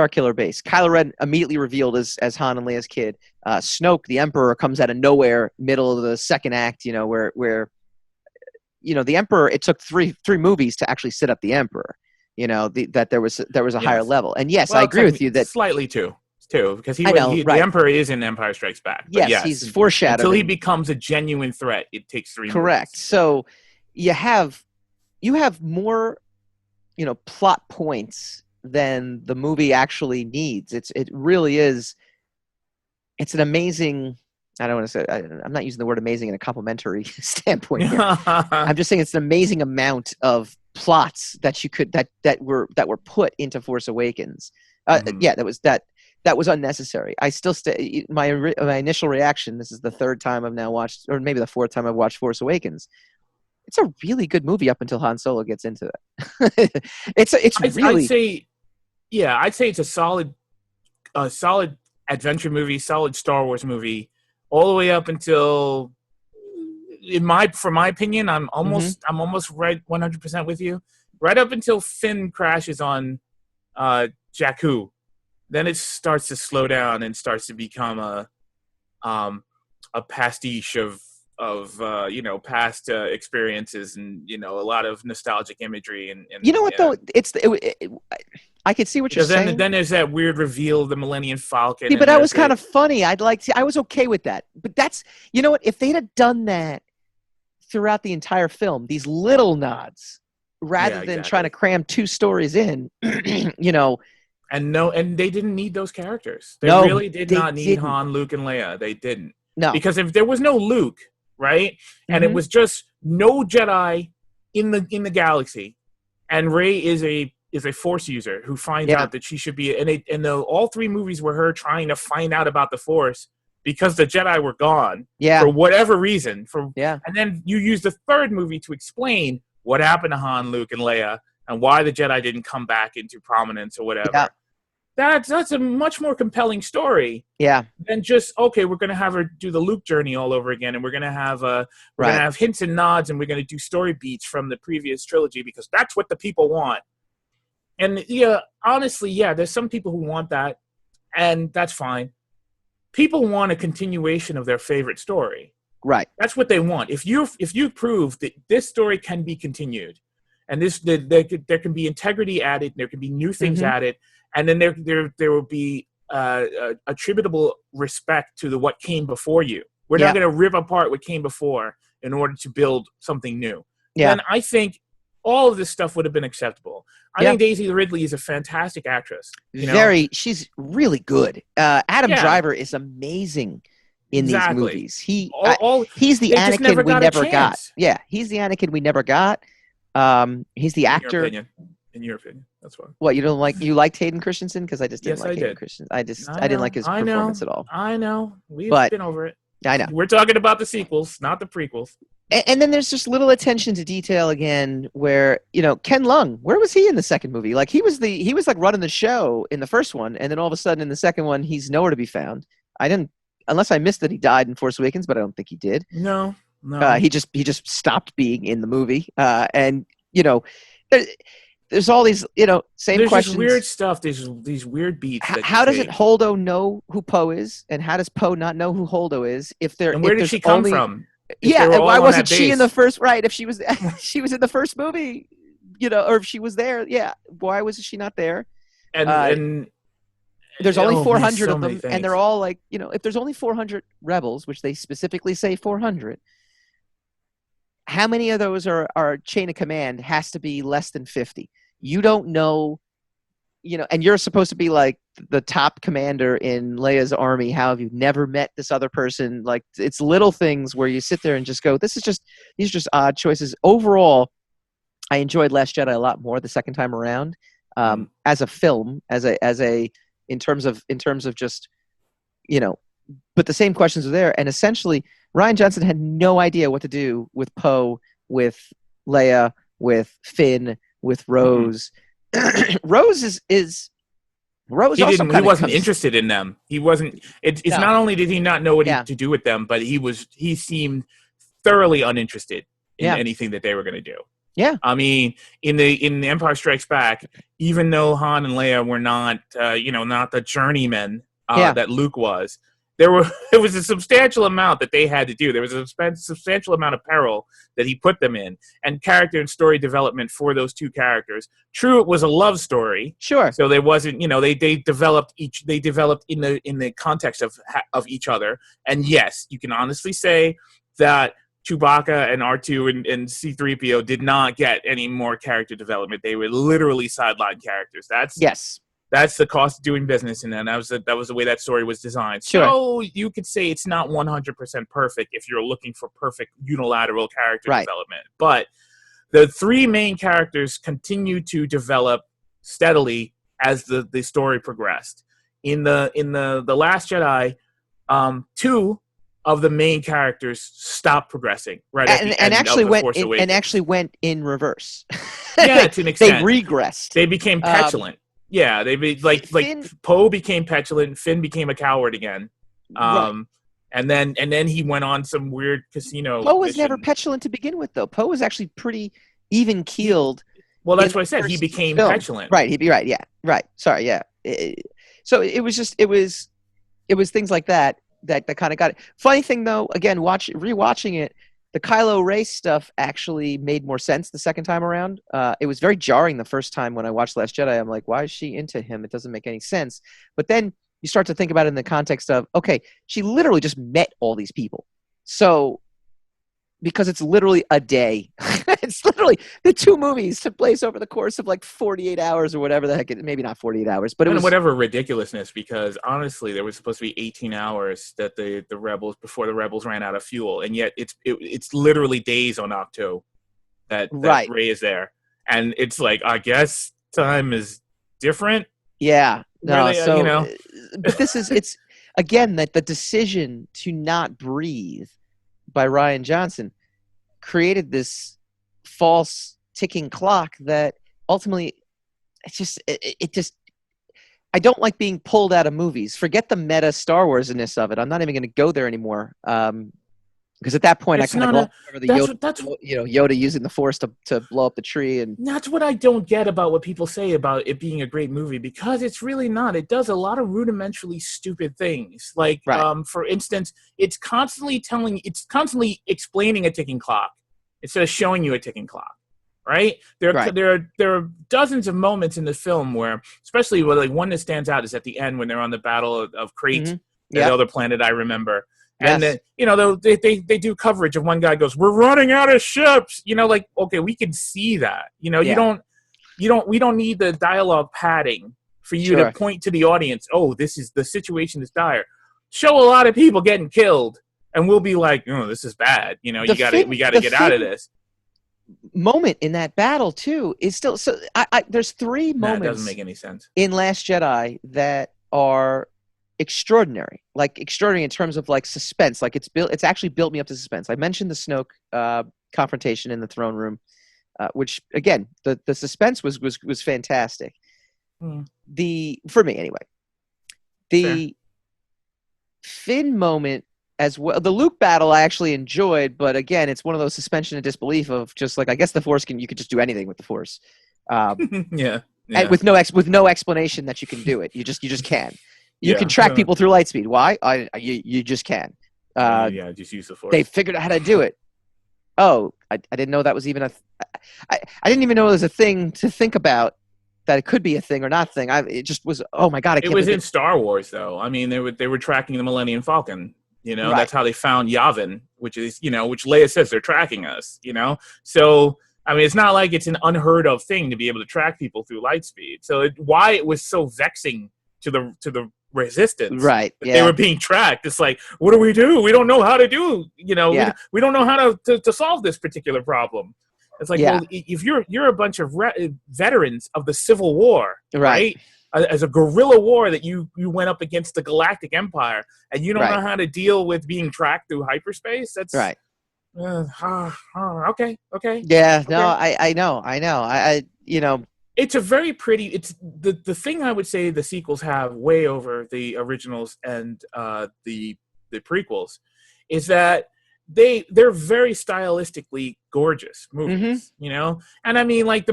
Killer base. Kylo Ren immediately revealed as Han and Leia's kid. Snoke, the Emperor, comes out of nowhere, middle of the second act. You know where the Emperor. It took three movies to actually set up the Emperor. You know that there was a higher level. And yes, I agree with you that slightly too because the Emperor is in Empire Strikes Back. But yes, he's foreshadowed until he becomes a genuine threat. It takes 3 movies. Correct. So you have more, plot points than the movie actually needs. It really is. It's an amazing. I don't want to say. I'm not using the word amazing in a complimentary standpoint here. I'm just saying it's an amazing amount of plots that were put into Force Awakens. Yeah, that was unnecessary. I still my initial reaction. This is the 3rd time I've now watched, or maybe the 4th time I've watched Force Awakens. It's a really good movie up until Han Solo gets into it. I'd say it's a solid adventure movie, solid Star Wars movie, all the way up until, for my opinion, I'm almost right 100% with you. Right up until Finn crashes on Jakku, then it starts to slow down and starts to become a pastiche of past experiences and a lot of nostalgic imagery and though I could see what you're saying. Then there's that weird reveal of the Millennium Falcon. Yeah, but that was kind of funny. I was okay with that. But that's if they'd have done that throughout the entire film, these little nods rather than trying to cram 2 stories in, And they didn't need those characters. They No, really did they not need didn't. Han, Luke, and Leia. They didn't. No. Because if there was no Luke, right, and it was just no Jedi in the galaxy, and Rey is a Force user who finds out that she should be, and all 3 movies were her trying to find out about the Force because the Jedi were gone for whatever reason. And then you use the 3rd movie to explain what happened to Han, Luke, and Leia, and why the Jedi didn't come back into prominence or whatever. Yeah. That's a much more compelling story. Yeah. Than just, okay, we're gonna have her do the Luke journey all over again, and we're gonna have gonna have hints and nods, and we're gonna do story beats from the previous trilogy because that's what the people want. And honestly, there's some people who want that, and that's fine. People want a continuation of their favorite story. Right. That's what they want. If you prove that this story can be continued, and there can be integrity added, there can be new things added, and then there will be attributable respect to what came before you. We're not going to rip apart what came before in order to build something new. Yeah. Then I think all of this stuff would have been acceptable. I think Daisy Ridley is a fantastic actress. She's really good. Adam Driver is amazing in these movies. He's the Anakin we never got. Yeah, he's the Anakin we never got. He's the actor. In your opinion, that's why. What, you liked Hayden Christensen? Because I just didn't like Hayden Christensen. I didn't like his performance at all. I know. We've been over it. I know. We're talking about the sequels, not the prequels. And then there's just little attention to detail again, where Ken Lung, where was he in the second movie? Like he was like running the show in the first one, and then all of a sudden in the second one he's nowhere to be found. Unless I missed that he died in Force Awakens, but I don't think he did. No. He just stopped being in the movie, and there's all these same there's questions. There's weird stuff. These weird beats. How doesn't Holdo know who Poe is, and how does Poe not know who Holdo is? And where did she come from? And why wasn't she in the first? Right, if she was she was in the first movie, or if she was there, why was she not there? And there's only 400 of them, and they're all like, if there's only 400 rebels, which they specifically say 400, how many of those are chain of command has to be less than 50? You don't know, and you're supposed to be like the top commander in Leia's army. How have you never met this other person? Like, it's little things where you sit there and just go, these are just odd choices. Overall, I enjoyed Last Jedi a lot more the second time around, as a film, in terms of just, but the same questions are there. And essentially Rian Johnson had no idea what to do with Poe, with Leia, with Finn, with Rose. Rose is Rose. He wasn't interested in them. He wasn't. It's not only did he not know what to do with them, but he seemed thoroughly uninterested in anything that they were going to do. Yeah. I mean, in the Empire Strikes Back, even though Han and Leia were not not the journeymen that Luke was, there was a substantial amount that they had to do. There was a substantial amount of peril that he put them in, and character and story development for those two characters. True, it was a love story. Sure. So there wasn't, they developed in the context of each other. And yes, you can honestly say that Chewbacca and R2 and C-3PO did not get any more character development. They were literally sideline characters. That's the cost of doing business, and then that was the way that story was designed. Sure. So you could say it's not 100% perfect if you're looking for perfect unilateral character development. But the three main characters continue to develop steadily as the story progressed. In the Last Jedi, two of the main characters stopped progressing and actually went in reverse. Yeah, to an extent. They regressed. They became petulant. Yeah, they be like Poe became petulant, Finn became a coward again. And then he went on some weird casino. Poe was never petulant to begin with, though. Poe was actually pretty even keeled. Well, that's what I said. He became petulant. Right. He'd be right. Yeah. Right. Sorry. Yeah. So it was things like that kind of got it. Funny thing though, again, rewatching it, the Kylo Ren stuff actually made more sense the second time around. It was very jarring the first time when I watched Last Jedi. I'm like, why is she into him? It doesn't make any sense. But then you start to think about it in the context of, okay, she literally just met all these people. So because it's literally a day. It's literally the two movies took place over the course of like 48 hours or whatever the heck. Maybe not 48 hours, but it was whatever ridiculousness. Because honestly, there was supposed to be 18 hours that the rebels before the rebels ran out of fuel, and yet it's literally days on Octo that Rey is there, and it's like I guess time is different. Yeah, no. They, but it's again that the decision to not breathe by Rian Johnson created this false ticking clock that ultimately it just I don't like being pulled out of movies. Forget the meta Star Wars-ness of it. I'm not even going to go there anymore. Because at that point, I kind of glossed over the Yoda using the Force to blow up the tree, and that's what I don't get about what people say about it being a great movie, because it's really not. It does a lot of rudimentarily stupid things. Like, for instance, it's constantly explaining a ticking clock instead of showing you a ticking clock. Right? There are dozens of moments in the film where, especially one that stands out is at the end when they're on the Battle of Crete, that other planet I remember. And then, they do coverage of one guy goes, "We're running out of ships." Okay, we can see that. We don't need the dialogue padding for you to point to the audience. Oh, the situation is dire. Show a lot of people getting killed, and we'll be like, "Oh, this is bad." We got to get out of this. Moment in that battle too is still so. There's three moments. That doesn't make any sense in Last Jedi that are extraordinary in terms of like suspense. Like it's actually built me up to suspense. I mentioned the Snoke confrontation in the throne room, which again the suspense was fantastic. For me anyway. The Finn moment as well. The Luke battle I actually enjoyed, but again, it's one of those suspension of disbelief of just like I guess the Force you could just do anything with the Force. Yeah. And with no explanation that you can do it. You just can. You can track people through light speed. Why? You just can. Just use the Force. They figured out how to do it. Oh, I didn't know that was even I didn't even know it was a thing to think about, that it could be a thing or not thing. It just was. Oh my god! It was in Star Wars though. I mean, they were tracking the Millennium Falcon. That's how they found Yavin, which is which Leia says they're tracking us. So. I mean, it's not like it's an unheard of thing to be able to track people through light speed. So why it was so vexing to the Resistance, right? They were being tracked. It's like, what do? We don't know how to do. We don't know how to solve this particular problem. It's like, well, if you're a bunch of veterans of the Civil War, right? As a guerrilla war that you went up against the Galactic Empire, and you don't know how to deal with being tracked through hyperspace. That's right. Okay. Yeah, okay. No, I know. It's a very pretty. It's the thing I would say the sequels have way over the originals and the prequels is that they're very stylistically gorgeous movies, And I mean, like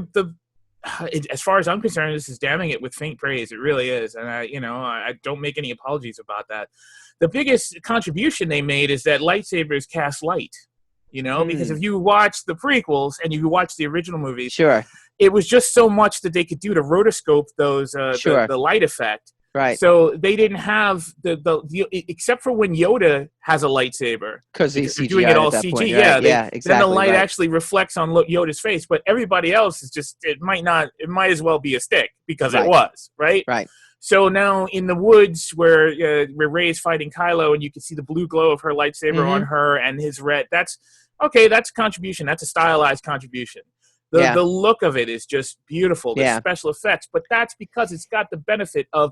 as far as I'm concerned, this is damning it with faint praise. It really is, and I don't make any apologies about that. The biggest contribution they made is that lightsabers cast light. Because if you watch the prequels and you watch the original movies, it was just so much that they could do to rotoscope those the light effect. Right. So they didn't have the except for when Yoda has a lightsaber because he's doing it all CG. Point, right? Exactly. Then the light actually reflects on Yoda's face, but everybody else is just it might as well be a stick because it was right. Right. So now in the woods where Rey is fighting Kylo and you can see the blue glow of her lightsaber on her and his red. That's a contribution. That's a stylized contribution. The look of it is just beautiful. The special effects, but that's because it's got the benefit of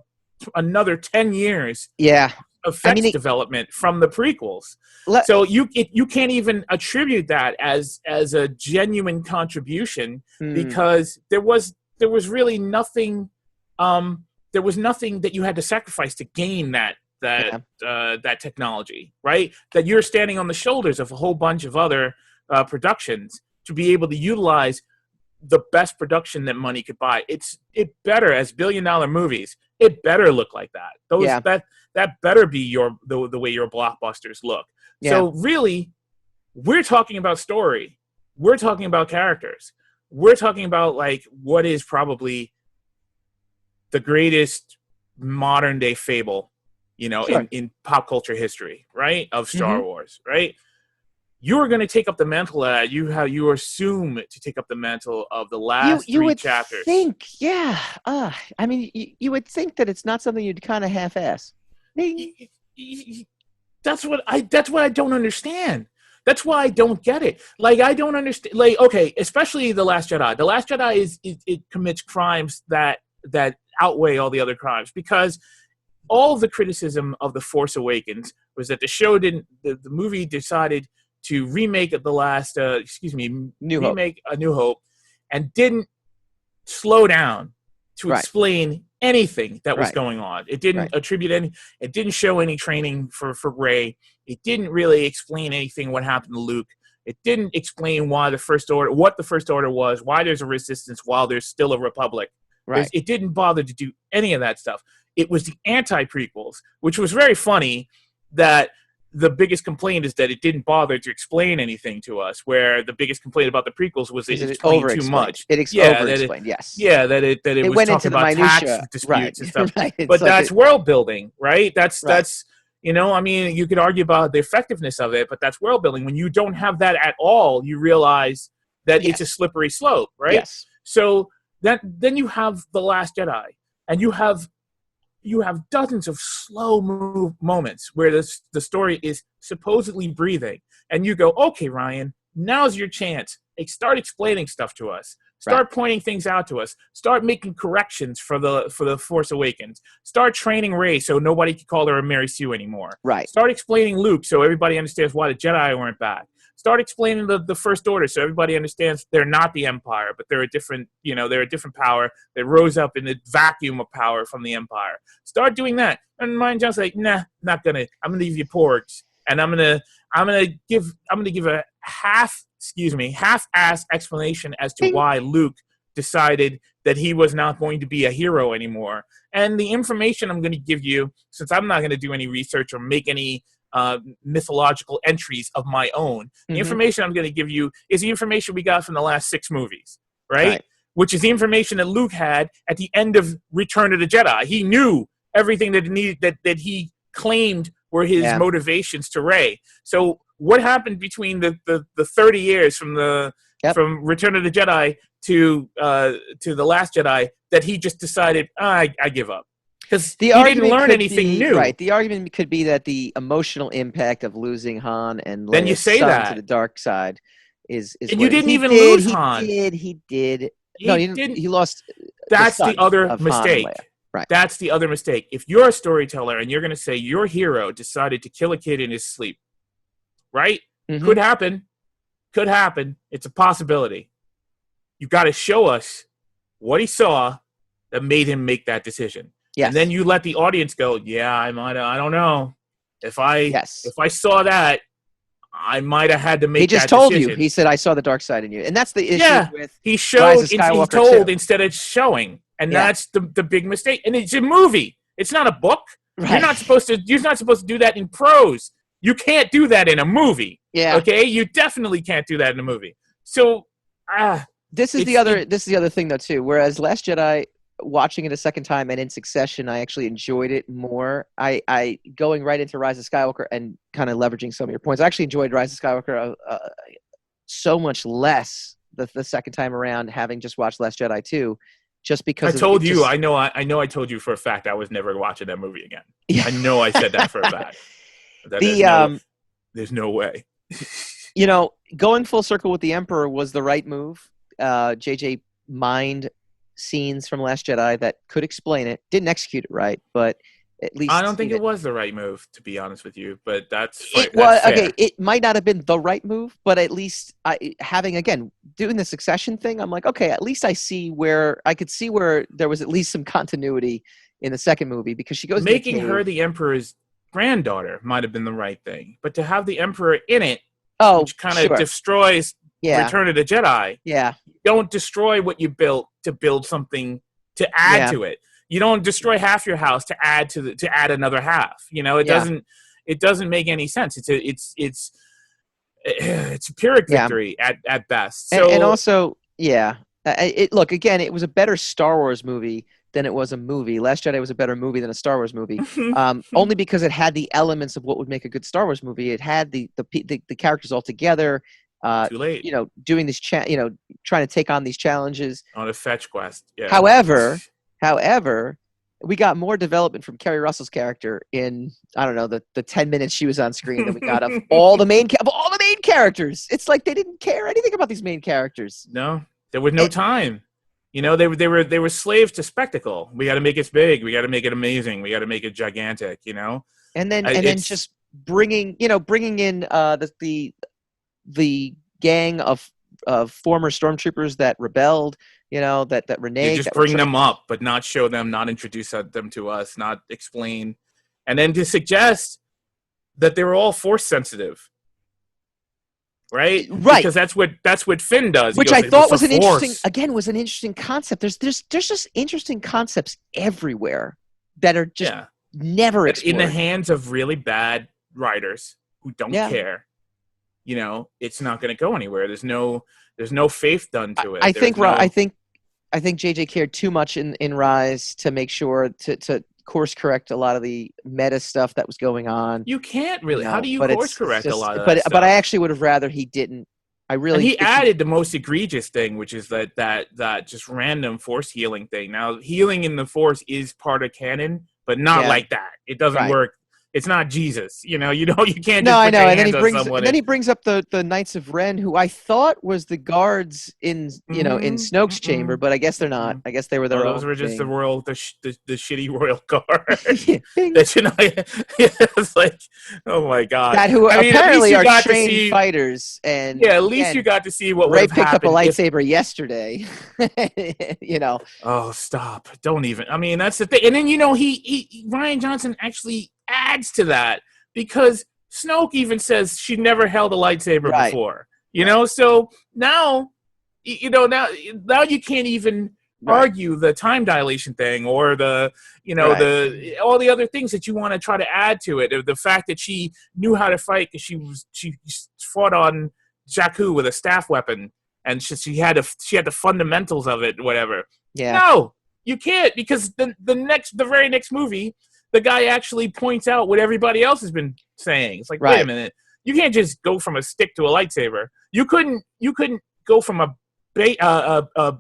another 10 years effects development from the prequels. So you can't even attribute that as a genuine contribution because there was really nothing. There was nothing that you had to sacrifice to gain that technology, right? That you're standing on the shoulders of a whole bunch of other productions to be able to utilize the best production that money could buy. It better, as billion-dollar movies, it better look like that. That better be the way your blockbusters look. So really, we're talking about story. We're talking about characters. We're talking about like what is probably the greatest modern day fable, in pop culture history, right? Of Star Wars, right? you are going to take up the mantle of you assume to take up the mantle of the last you three would chapters. Think, yeah. I mean, you would think that it's not something you'd kind of half-ass. That's what I don't understand. That's why I don't get it. Like, I don't understand. Like, okay, especially The Last Jedi. The Last Jedi it commits crimes that outweigh all the other crimes, because all the criticism of The Force Awakens was that the movie decided to remake A New Hope, and didn't slow down to explain anything that was going on. It didn't attribute it didn't show any training for Rey. It didn't really explain anything what happened to Luke. It didn't explain what the First Order was, why there's a resistance while there's still a republic. It didn't bother to do any of that stuff. It was the anti-prequels, which was very funny that the biggest complaint is that it didn't bother to explain anything to us, where the biggest complaint about the prequels was that it explained too much. It over-explained, yes. Yeah, that it was went talking into about tax disputes and stuff. But that's world building, right? That's I mean, you could argue about the effectiveness of it, but that's world building. When you don't have that at all, you realize that it's a slippery slope, right? Yes. So then you have The Last Jedi, and you have dozens of slow moments where the story is supposedly breathing, and you go, okay, Ryan, now's your chance. Start explaining stuff to us. Start pointing things out to us. Start making corrections for the Force Awakens. Start training Rey so nobody can call her a Mary Sue anymore. Start explaining Luke so everybody understands why the Jedi weren't bad. Start explaining the First Order so everybody understands they're not the Empire, but they're a different power that rose up in the vacuum of power from the Empire. Start doing that. And Ryan Johnson's like, nah, not gonna. I'm gonna leave you porgs, and I'm gonna give a half-ass explanation as to why Luke decided that he was not going to be a hero anymore. And the information I'm going to give you, since I'm not going to do any research or make any mythological entries of my own, the information I'm going to give you is the information we got from the last 6 movies, right? Which is the information that Luke had at the end of Return of the Jedi. He knew everything that he claimed were his motivations to Rey. So what happened between the 30 years from from Return of the Jedi to The Last Jedi that he just decided, I give up? Because he didn't learn anything new. Right. The argument could be that the emotional impact of losing Han and Leia's son to the dark side is and you didn't even lose Han. He did. No, he didn't. He lost. That's the other mistake. Right. That's the other mistake. If you're a storyteller and you're going to say your hero decided to kill a kid in his sleep, right? Could happen. Could happen. It's a possibility. You got to show us what he saw that made him make that decision. Yes. And then you let the audience go, yeah, I don't know. If I saw that, I might have had to make that decision. He just told you. He said, I saw the dark side in you. And that's the issue with he showed, he told instead of showing. And that's the big mistake. And it's a movie. It's not a book. Right. You're not supposed to do that in prose. You can't do that in a movie. Yeah. Okay? You definitely can't do that in a movie. So this is the other thing though too. Whereas Last Jedi, watching it a second time and in succession, I actually enjoyed it more. I going right into Rise of Skywalker and kind of leveraging some of your points. I actually enjoyed Rise of Skywalker so much less the second time around, having just watched Last Jedi 2, just because I told you. I know I told you for a fact I was never watching that movie again. Yeah. I know I said that for a fact. There's no way. Going full circle with the Emperor was the right move. JJ mined scenes from Last Jedi that could explain it. Didn't execute it right, but at least I don't think it was the right move, to be honest with you. But that's okay. It might not have been the right move, but at least doing the succession thing, I'm like, okay, at least I could see where there was at least some continuity in the second movie, because she goes making her the Emperor's granddaughter might have been the right thing, but to have the Emperor in it, which kind of destroys Return of the Jedi. Yeah, you don't destroy what you built to build something to add to it. You don't destroy half your house to add another half. It doesn't make any sense. It's a Pyrrhic victory at best. So and also, look, again, it was a better Star Wars movie than it was a movie. Last Jedi was a better movie than a Star Wars movie, only because it had the elements of what would make a good Star Wars movie. It had the characters all together. Too late. Doing this, trying to take on these challenges on a fetch quest. Yeah. However, we got more development from Kerry Russell's character in, I don't know, the 10 minutes she was on screen than we got of all the main characters. It's like they didn't care anything about these main characters. No, there was no time. They were slaves to spectacle. We got to make it big. We got to make it amazing. We got to make it gigantic. And then just bringing in the gang of former stormtroopers that rebelled. That reneged. You just bring them up, but not show them, not introduce them to us, not explain, and then to suggest that they were all force sensitive. Right. Because that's what Finn does. Which I thought was an interesting concept. There's just interesting concepts everywhere that are just never explored. In the hands of really bad writers who don't care. It's not going to go anywhere. There's no faith done to it. I think JJ cared too much in Rise to make sure to course correct a lot of the meta stuff that was going on. You can't really. How do you course correct a lot of that stuff? But I actually would have rather he didn't. He added the most egregious thing, which is that just random force healing thing. Now, healing in the force is part of canon, but not like that. It doesn't work. It's not Jesus, you can't just put your hands on someone. And then he brings up the Knights of Ren, who I thought was the guards in in Snoke's chamber, but I guess they're not. I guess they were their own. Those were just the shitty royal guard. That it's like, oh my god. That who apparently are trained fighters, and at least you got to see what Ray picked up a lightsaber yesterday. Oh, stop! Don't even. I mean, that's the thing. And then he Rian Johnson actually adds to that because Snoke even says she never held a lightsaber before. So now now you can't even argue the time dilation thing or the the all the other things that you want to try to add to it. The fact that she knew how to fight because she fought on Jakku with a staff weapon and she had the fundamentals of it, whatever. Yeah. No, you can't, because the very next movie, the guy actually points out what everybody else has been saying. It's like, wait a minute, you can't just go from a stick to a lightsaber. You couldn't go from a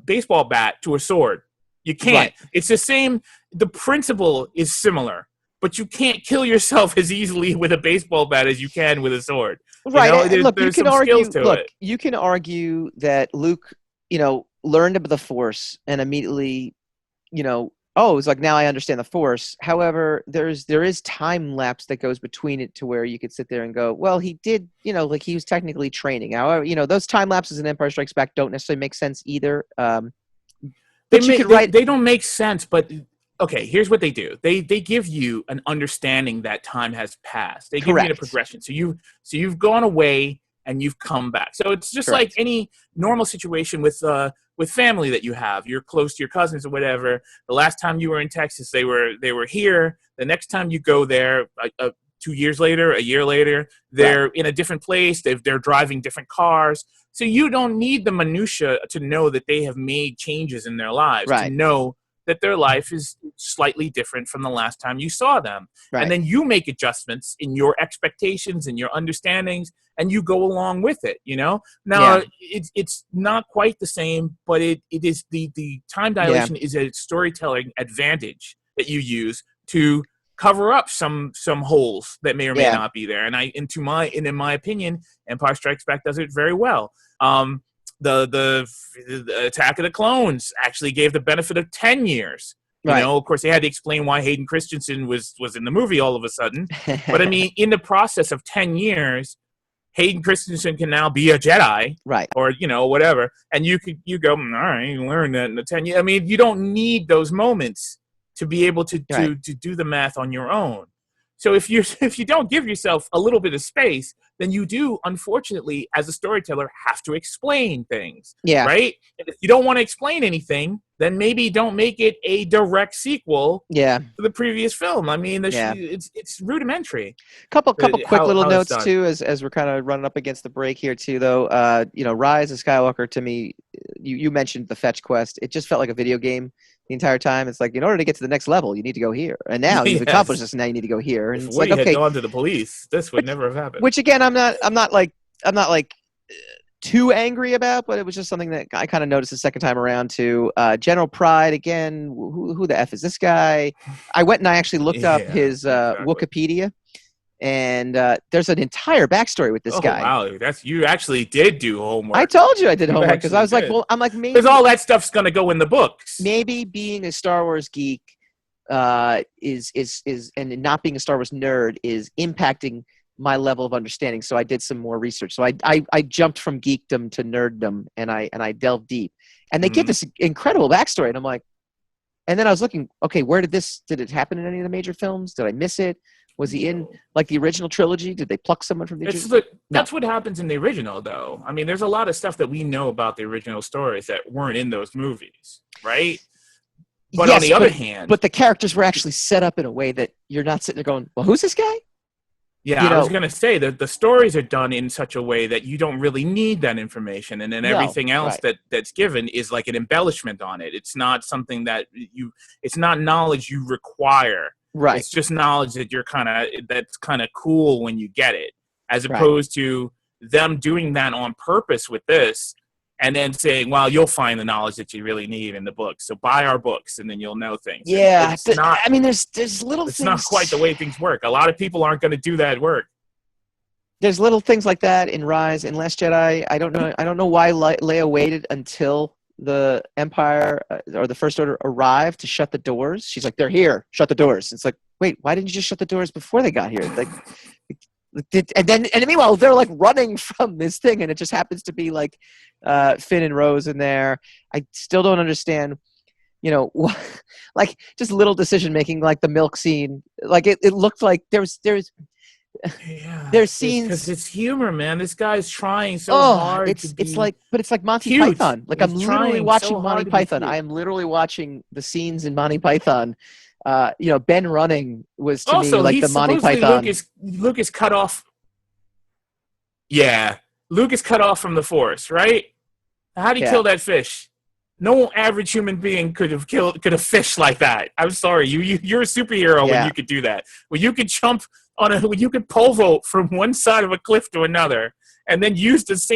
baseball bat to a sword. You can't. Right. It's the same. The principle is similar, but you can't kill yourself as easily with a baseball bat as you can with a sword. Right. There's some skills to it. You can argue that Luke, learned about the Force and immediately, it's like, now I understand the Force. However, there is time lapse that goes between it to where you could sit there and go, well, he did, like he was technically training. However, those time lapses in Empire Strikes Back don't necessarily make sense either. They don't make sense, but okay, here's what they do. They give you an understanding that time has passed. They give you the progression. So you've gone away and you've come back. So it's just like any normal situation with family that you have. You're close to your cousins or whatever. The last time you were in Texas, they were here. The next time you go there, 2 years later, a year later, they're in a different place. They're driving different cars. So you don't need the minutia to know that they have made changes in their lives, to know that their life is slightly different from the last time you saw them. Right. And then you make adjustments in your expectations and your understandings, and you go along with it, Now, it's not quite the same, but it is the time dilation is a storytelling advantage that you use to cover up some holes that may or may not be there. And in my opinion, Empire Strikes Back does it very well. The Attack of the Clones actually gave the benefit of 10 years. Of course, they had to explain why Hayden Christensen was in the movie all of a sudden. But I mean, in the process of 10 years, Hayden Christensen can now be a Jedi, or whatever, and you go, all right, you learned that in the 10 years. I mean, you don't need those moments to be able to do the math on your own. So if you don't give yourself a little bit of space, then you do, unfortunately, as a storyteller, have to explain things. Yeah. Right? And if you don't want to explain anything, then maybe don't make it a direct sequel to the previous film. I mean, it's rudimentary. Couple quick little notes too, as we're kind of running up against the break here too, though. Rise of Skywalker, to me, you mentioned the fetch quest. It just felt like a video game. the entire time. It's like, in order to get to the next level, you need to go here. And now you've accomplished this, and now you need to go here. And if it's Woody like, okay, had gone to the police, this would never have happened. Which again, I'm not like too angry about, but it was just something that I kind of noticed the second time around too. General Pride, again, who the F is this guy? I went and I actually looked up his Wikipedia, and there's an entire backstory with this guy. Wow, you actually did do homework. I told you I did homework, because I was like, maybe because all that stuff's gonna go in the books. Maybe being a Star Wars geek is and not being a Star Wars nerd is impacting my level of understanding. So I did some more research. So I jumped from geekdom to nerddom, and I delved deep. And they give this incredible backstory, and I'm like, and then I was looking, okay, did it happen in any of the major films? Did I miss it? Was he in like the original trilogy? Did they pluck someone from the original? That's what happens in the original, though. I mean, there's a lot of stuff that we know about the original stories that weren't in those movies, right? But yes, on the other hand, but the characters were actually set up in a way that you're not sitting there going, well, who's this guy? Yeah, I was going to say that the stories are done in such a way that you don't really need that information. And then everything else that's given is like an embellishment on it. It's not something that it's not knowledge you require. Right. It's just knowledge that that's kind of cool when you get it, as opposed to them doing that on purpose with this. And then saying, well, you'll find the knowledge that you really need in the books. So buy our books, and then you'll know things. Yeah. There's little things. It's not quite the way things work. A lot of people aren't going to do that work. There's little things like that in Rise. In Last Jedi, I don't know why Leia waited until the Empire or the First Order arrived to shut the doors. She's like, they're here. Shut the doors. It's like, wait, why didn't you just shut the doors before they got here? Like, and meanwhile they're like running from this thing, and it just happens to be like Finn and Rose in there. I still don't understand, like just little decision making, like the milk scene. Like it looked like there's scenes because it's humor, man. This guy's trying so hard. It's like Monty cute. Python. Like I'm literally watching Monty Python. I am literally watching the scenes in Monty Python. Ben running was to me like the Monty Python. Luke is cut off. Yeah, Luke is cut off from the Force, right? How do you kill that fish? No average human being could have fished like that. I'm sorry, you're a superhero when you could do that. When you could jump when you could pole vault from one side of a cliff to another, and then use this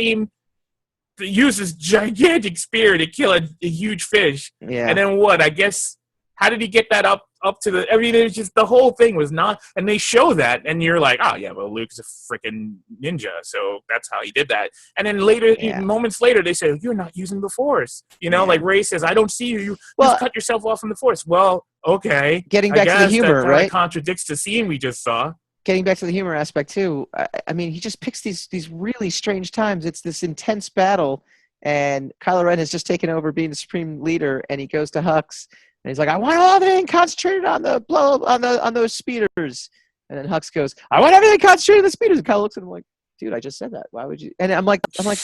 gigantic spear to kill a huge fish. Yeah. And then what? I guess. How did he get that up to the? I mean, it's just the whole thing was not, and they show that, and you're like, oh yeah, well, Luke's a freaking ninja, so that's how he did that. And then later, moments later, they say, you're not using the Force. Like Rey says, I don't see you. You just cut yourself off from the Force. Well, okay. Getting back to the humor, right? Contradicts the scene we just saw. Getting back to the humor aspect too. I mean, he just picks these really strange times. It's this intense battle, and Kylo Ren has just taken over being the supreme leader, and he goes to Hux. And he's like, I want everything concentrated on the blow on those speeders. And then Hux goes, I want everything concentrated on the speeders. And Kyle looks at him like, dude, I just said that. Why would you? And I'm like, what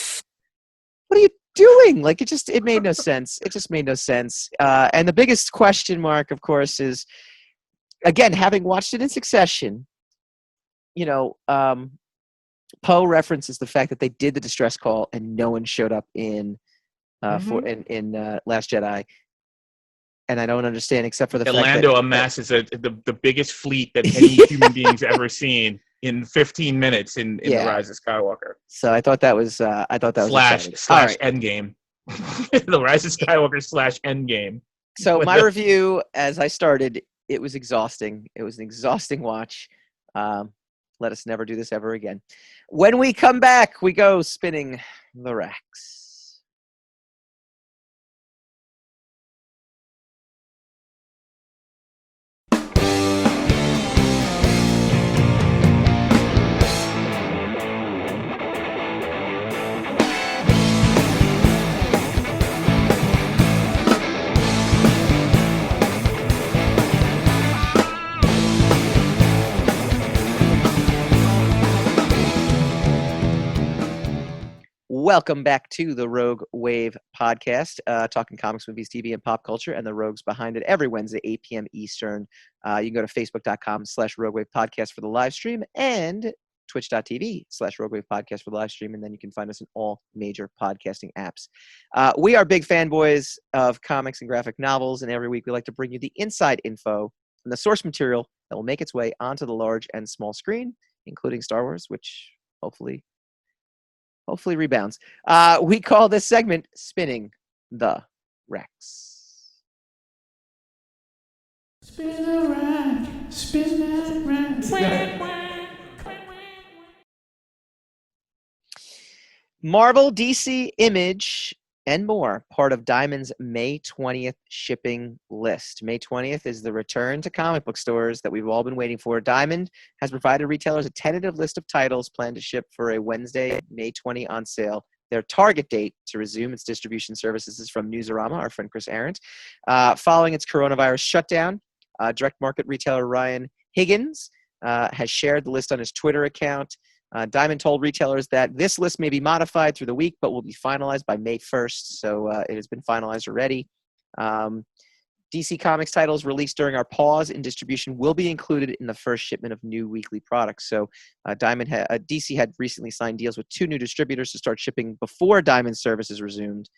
are you doing? Like, it made no sense. It just made no sense. And the biggest question mark, of course, is, again, having watched it in succession, Poe references the fact that they did the distress call and no one showed up in Last Jedi. And I don't understand, except for the fact that Lando amasses the biggest fleet that any human being's ever seen in 15 minutes in The Rise of Skywalker. So I thought that was slash Endgame. The Rise of Skywalker / Endgame. So my review, as I started, it was exhausting. It was an exhausting watch. Let us never do this ever again. When we come back, we go spinning the racks. Welcome back to the Rogue Wave podcast, talking comics, movies, TV, and pop culture, and the rogues behind it every Wednesday, 8 p.m. Eastern. You can go to facebook.com/Rogue Wave podcast for the live stream, and twitch.tv/Rogue Podcast for the live stream, and then you can find us in all major podcasting apps. We are big fanboys of comics and graphic novels, and every week we like to bring you the inside info and the source material that will make its way onto the large and small screen, including Star Wars, which hopefully rebounds. We call this segment Spinning the Rex. Spin the rack, spin that rack. Marvel, DC, Image, and more, part of Diamond's May 20th shipping list. May 20th is the return to comic book stores that we've all been waiting for. Diamond has provided retailers a tentative list of titles planned to ship for a Wednesday, May 20 on sale. Their target date to resume its distribution services is from Newsarama, our friend Chris Arendt. Following its coronavirus shutdown, direct market retailer Ryan Higgins has shared the list on his Twitter account. Diamond told retailers that this list may be modified through the week, but will be finalized by May 1st. So it has been finalized already. DC Comics titles released during our pause in distribution will be included in the first shipment of new weekly products. So DC had recently signed deals with 2 new distributors to start shipping before Diamond services resumed.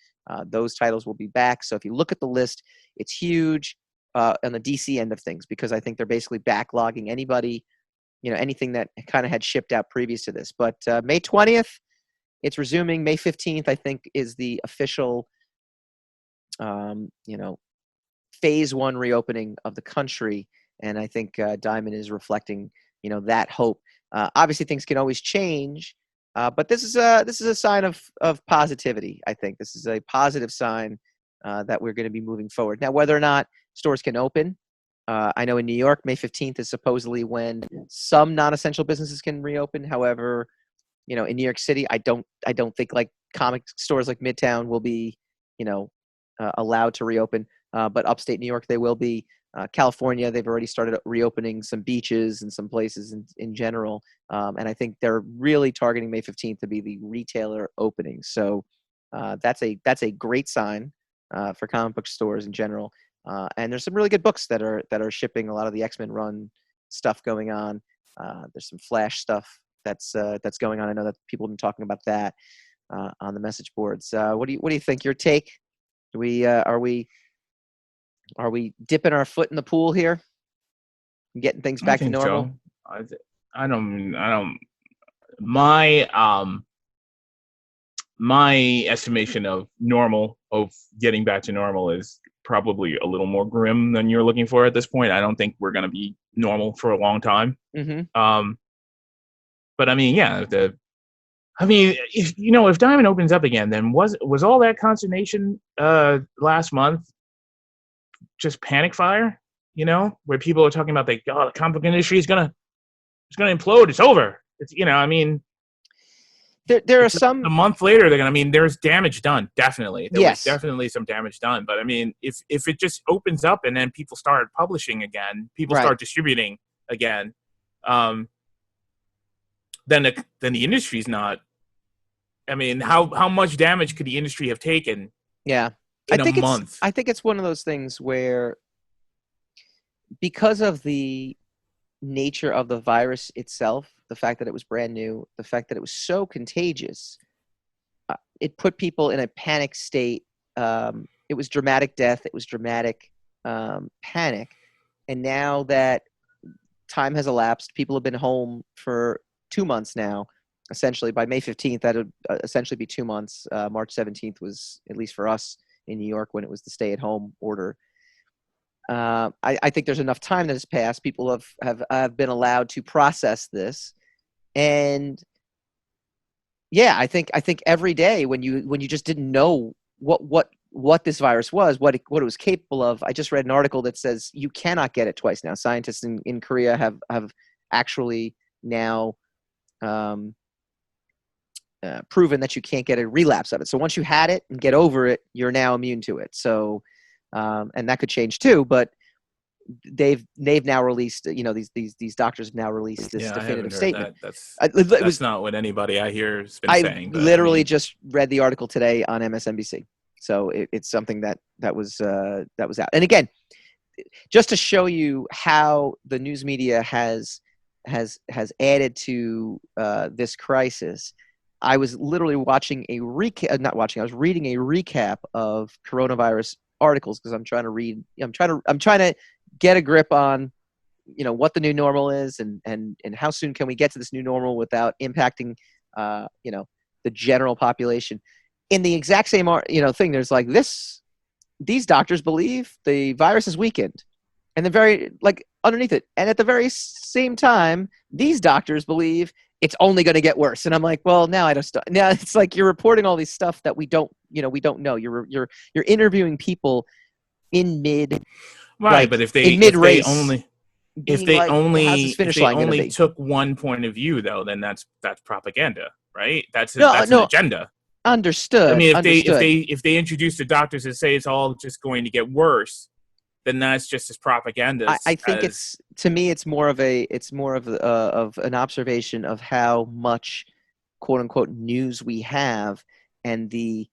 Those titles will be back. So if you look at the list, it's huge on the DC end of things, because I think they're basically backlogging anything that kind of had shipped out previous to this. But May 20th, it's resuming. May 15th, I think, is the official, phase 1 reopening of the country. And I think Diamond is reflecting, that hope. Obviously, things can always change, but this is a sign of positivity. I think this is a positive sign that we're going to be moving forward. Now, whether or not stores can open, I know in New York, May 15th is supposedly when some non-essential businesses can reopen. However, in New York City, I don't think like comic stores like Midtown will be, allowed to reopen. But upstate New York, they will be. California, they've already started reopening some beaches and some places in general. And I think they're really targeting May 15th to be the retailer opening. So that's a great sign for comic book stores in general. And there's some really good books that are shipping. A lot of the X-Men run stuff going on. There's some Flash stuff that's going on. I know that people have been talking about that on the message boards. What do you think? Your take? Are we dipping our foot in the pool here, getting things back to normal? So. I don't. My estimation of getting back to normal is probably a little more grim than you're looking for at this point. I don't think we're going to be normal for a long time. Mm-hmm. But I mean, yeah, if Diamond opens up again, then was all that consternation last month just panic fire? Where people are talking about the comic book industry is gonna implode. It's over. It's There are some. A month later, there's damage done. Definitely, there Yes, was definitely some damage done. But I mean, if it just opens up and then people start publishing again, people start distributing again, then the industry's not. I mean, how much damage could the industry have taken? Yeah, in a month. I think it's one of those things where, because of the nature of the virus itself, the fact that it was brand new, the fact that it was so contagious, it put people in a panic state. It was dramatic death. It was dramatic panic. And now that time has elapsed, people have been home for 2 months now. Essentially, by May 15th, that would essentially be 2 months. March 17th was, at least for us in New York, when it was the stay-at-home order. I think there's enough time that has passed. People have been allowed to process this, and yeah, I think every day when you just didn't know what this virus was, what it was capable of. I just read an article that says you cannot get it twice now. Scientists in Korea have actually now proven that you can't get a relapse of it. So once you had it and get over it, you're now immune to it. So and that could change too, but they've now released, these doctors have now released this definitive statement. That's not what anybody I hear has been saying. But literally just read the article today on MSNBC. So it's something that was out. And again, just to show you how the news media has has added to this crisis. I was literally watching a recap. Not watching. I was reading a recap of coronavirus articles because I'm trying to get a grip on, what the new normal is and how soon can we get to this new normal without impacting, the general population. In the exact same, thing, there's like these doctors believe the virus is weakened, and underneath it, and at the very same time, these doctors believe it's only going to get worse. And I'm like, well, now it's like you're reporting all these stuff that we don't know. You're interviewing people in mid, right? But if they only took one point of view, though, then that's propaganda, right? That's an agenda. Understood. I mean, if they introduce the doctors and say it's all just going to get worse, then that's just as propaganda. I think it's more of an observation of how much quote unquote news we have, and the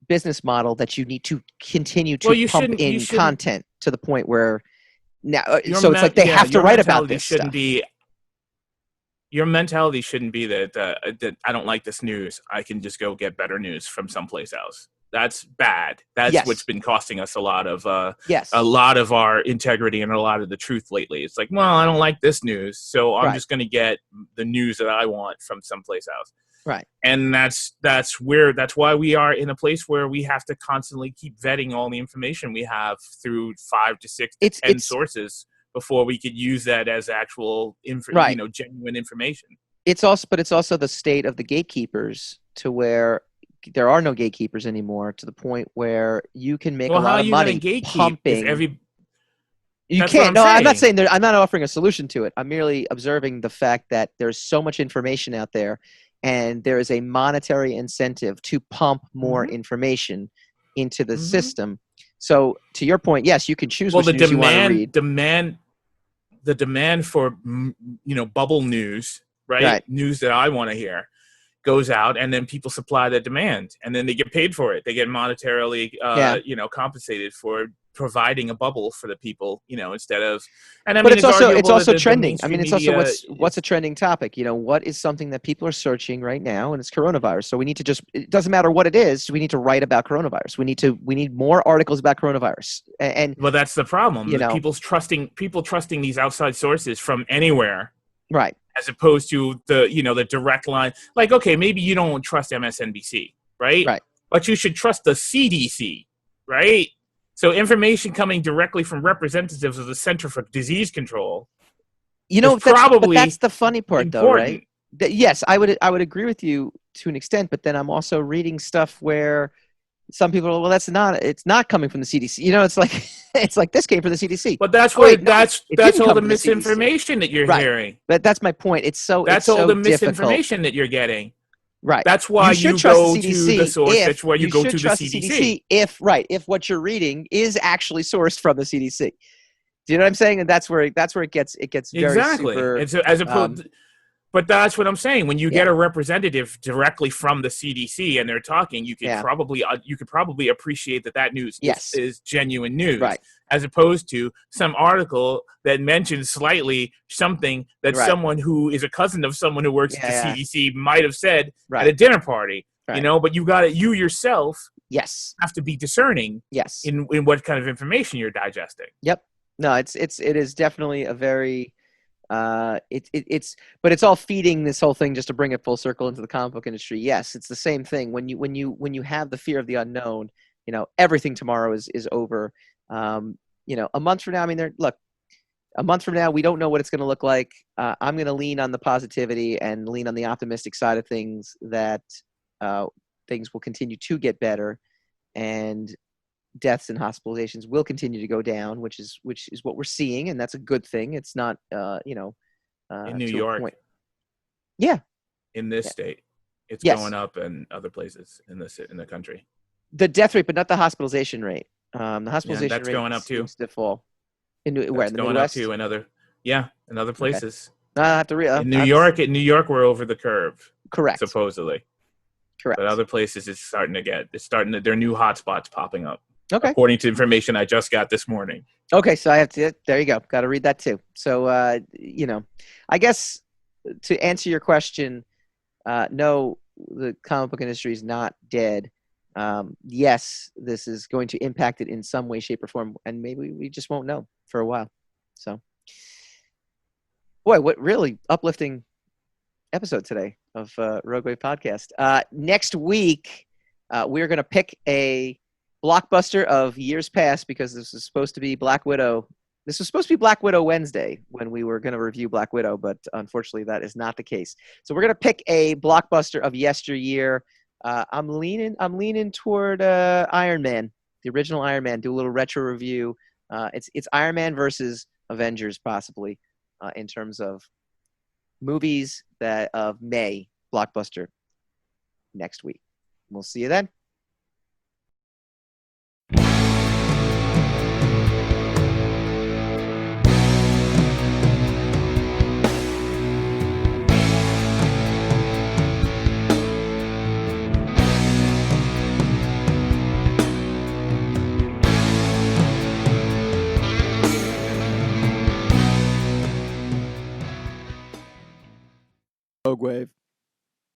business model that you need to continue to pump in content to the point where now. So it's like they have to write about this stuff. Your mentality shouldn't be that I don't like this news. I can just go get better news from someplace else. That's bad. That's what's been costing us a lot of our integrity and a lot of the truth lately. It's like, well, I don't like this news, so I'm just going to get the news that I want from someplace else. Right. And that's why we are in a place where we have to constantly keep vetting all the information we have through 5 to 6 to 10 sources before we could use that as actual genuine information. It's also the state of the gatekeepers, to where there are no gatekeepers anymore, to the point where you can make a lot of money pumping. You can't. No, I'm not saying I'm not offering a solution to it. I'm merely observing the fact that there's so much information out there, and there is a monetary incentive to pump more information into the system. So, to your point, yes, you can choose which news you want to read. The demand for bubble news, right? News that I want to hear, goes out, and then people supply the demand, and then they get paid for it. They get monetarily, compensated for providing a bubble for the people, instead of. And but it's also trending. I mean, it's also what's a trending topic. What is something that people are searching right now, and it's coronavirus. So we need to it doesn't matter what it is. We need to write about coronavirus. We need more articles about coronavirus. And well, that's the problem. People trusting these outside sources from anywhere. Right. As opposed to the direct line. Like, okay, maybe you don't trust MSNBC, right? Right. But you should trust the CDC, right? So information coming directly from representatives of the Center for Disease Control. But that's the funny part, though, right? Yes, I would agree with you to an extent, but then I'm also reading stuff where some people are, well, it's not coming from the CDC. It's like this came from the CDC. But that's that's all the misinformation that you're hearing. But that's my point. That's all the misinformation that you're getting. Right. That's why you go to the source. That's why you go to the CDC. If what you're reading is actually sourced from the CDC. Do you know what I'm saying? And that's where it gets very super. And so as opposed. But that's what I'm saying. When you get a representative directly from the CDC and they're talking, you could probably appreciate that news is genuine news, right? As opposed to some article that mentions slightly something that someone who is a cousin of someone who works at the CDC might have said at a dinner party. Right. But you yourself have to be discerning in what kind of information you're digesting. Yep. No, it is definitely a very but it's all feeding this whole thing, just to bring it full circle into the comic book industry. Yes, it's the same thing. When you have the fear of the unknown, everything tomorrow is over. A month from now, a month from now, we don't know what it's going to look like. I'm going to lean on the positivity and lean on the optimistic side of things, that things will continue to get better, and deaths and hospitalizations will continue to go down, which is what we're seeing, and that's a good thing. It's not, in New York, in this state, it's going up, and other places in the country. The death rate, but not the hospitalization rate. The hospitalization that's rate going up too. Seems to fall. In the going Midwest? Up too, in other places. Okay. I have to in New York, we're over the curve. Correct. Supposedly. Correct. But other places, there are new hotspots popping up. Okay. According to information I just got this morning. Okay, so I have to. There you go. Got to read that too. So I guess to answer your question, no, the comic book industry is not dead. Yes, this is going to impact it in some way, shape, or form, and maybe we just won't know for a while. So, boy, what really uplifting episode today of Rogue Wave Podcast. Next week, we're going to pick a blockbuster of years past, because this is supposed to be Black Widow. This was supposed to be Black Widow Wednesday when we were going to review Black Widow, but unfortunately that is not the case. So we're going to pick a blockbuster of yesteryear. I'm leaning toward Iron Man, the original Iron Man. Do a little retro review. It's Iron Man versus Avengers, possibly, in terms of movies that of May blockbuster next week. We'll see you then. Rogue Wave.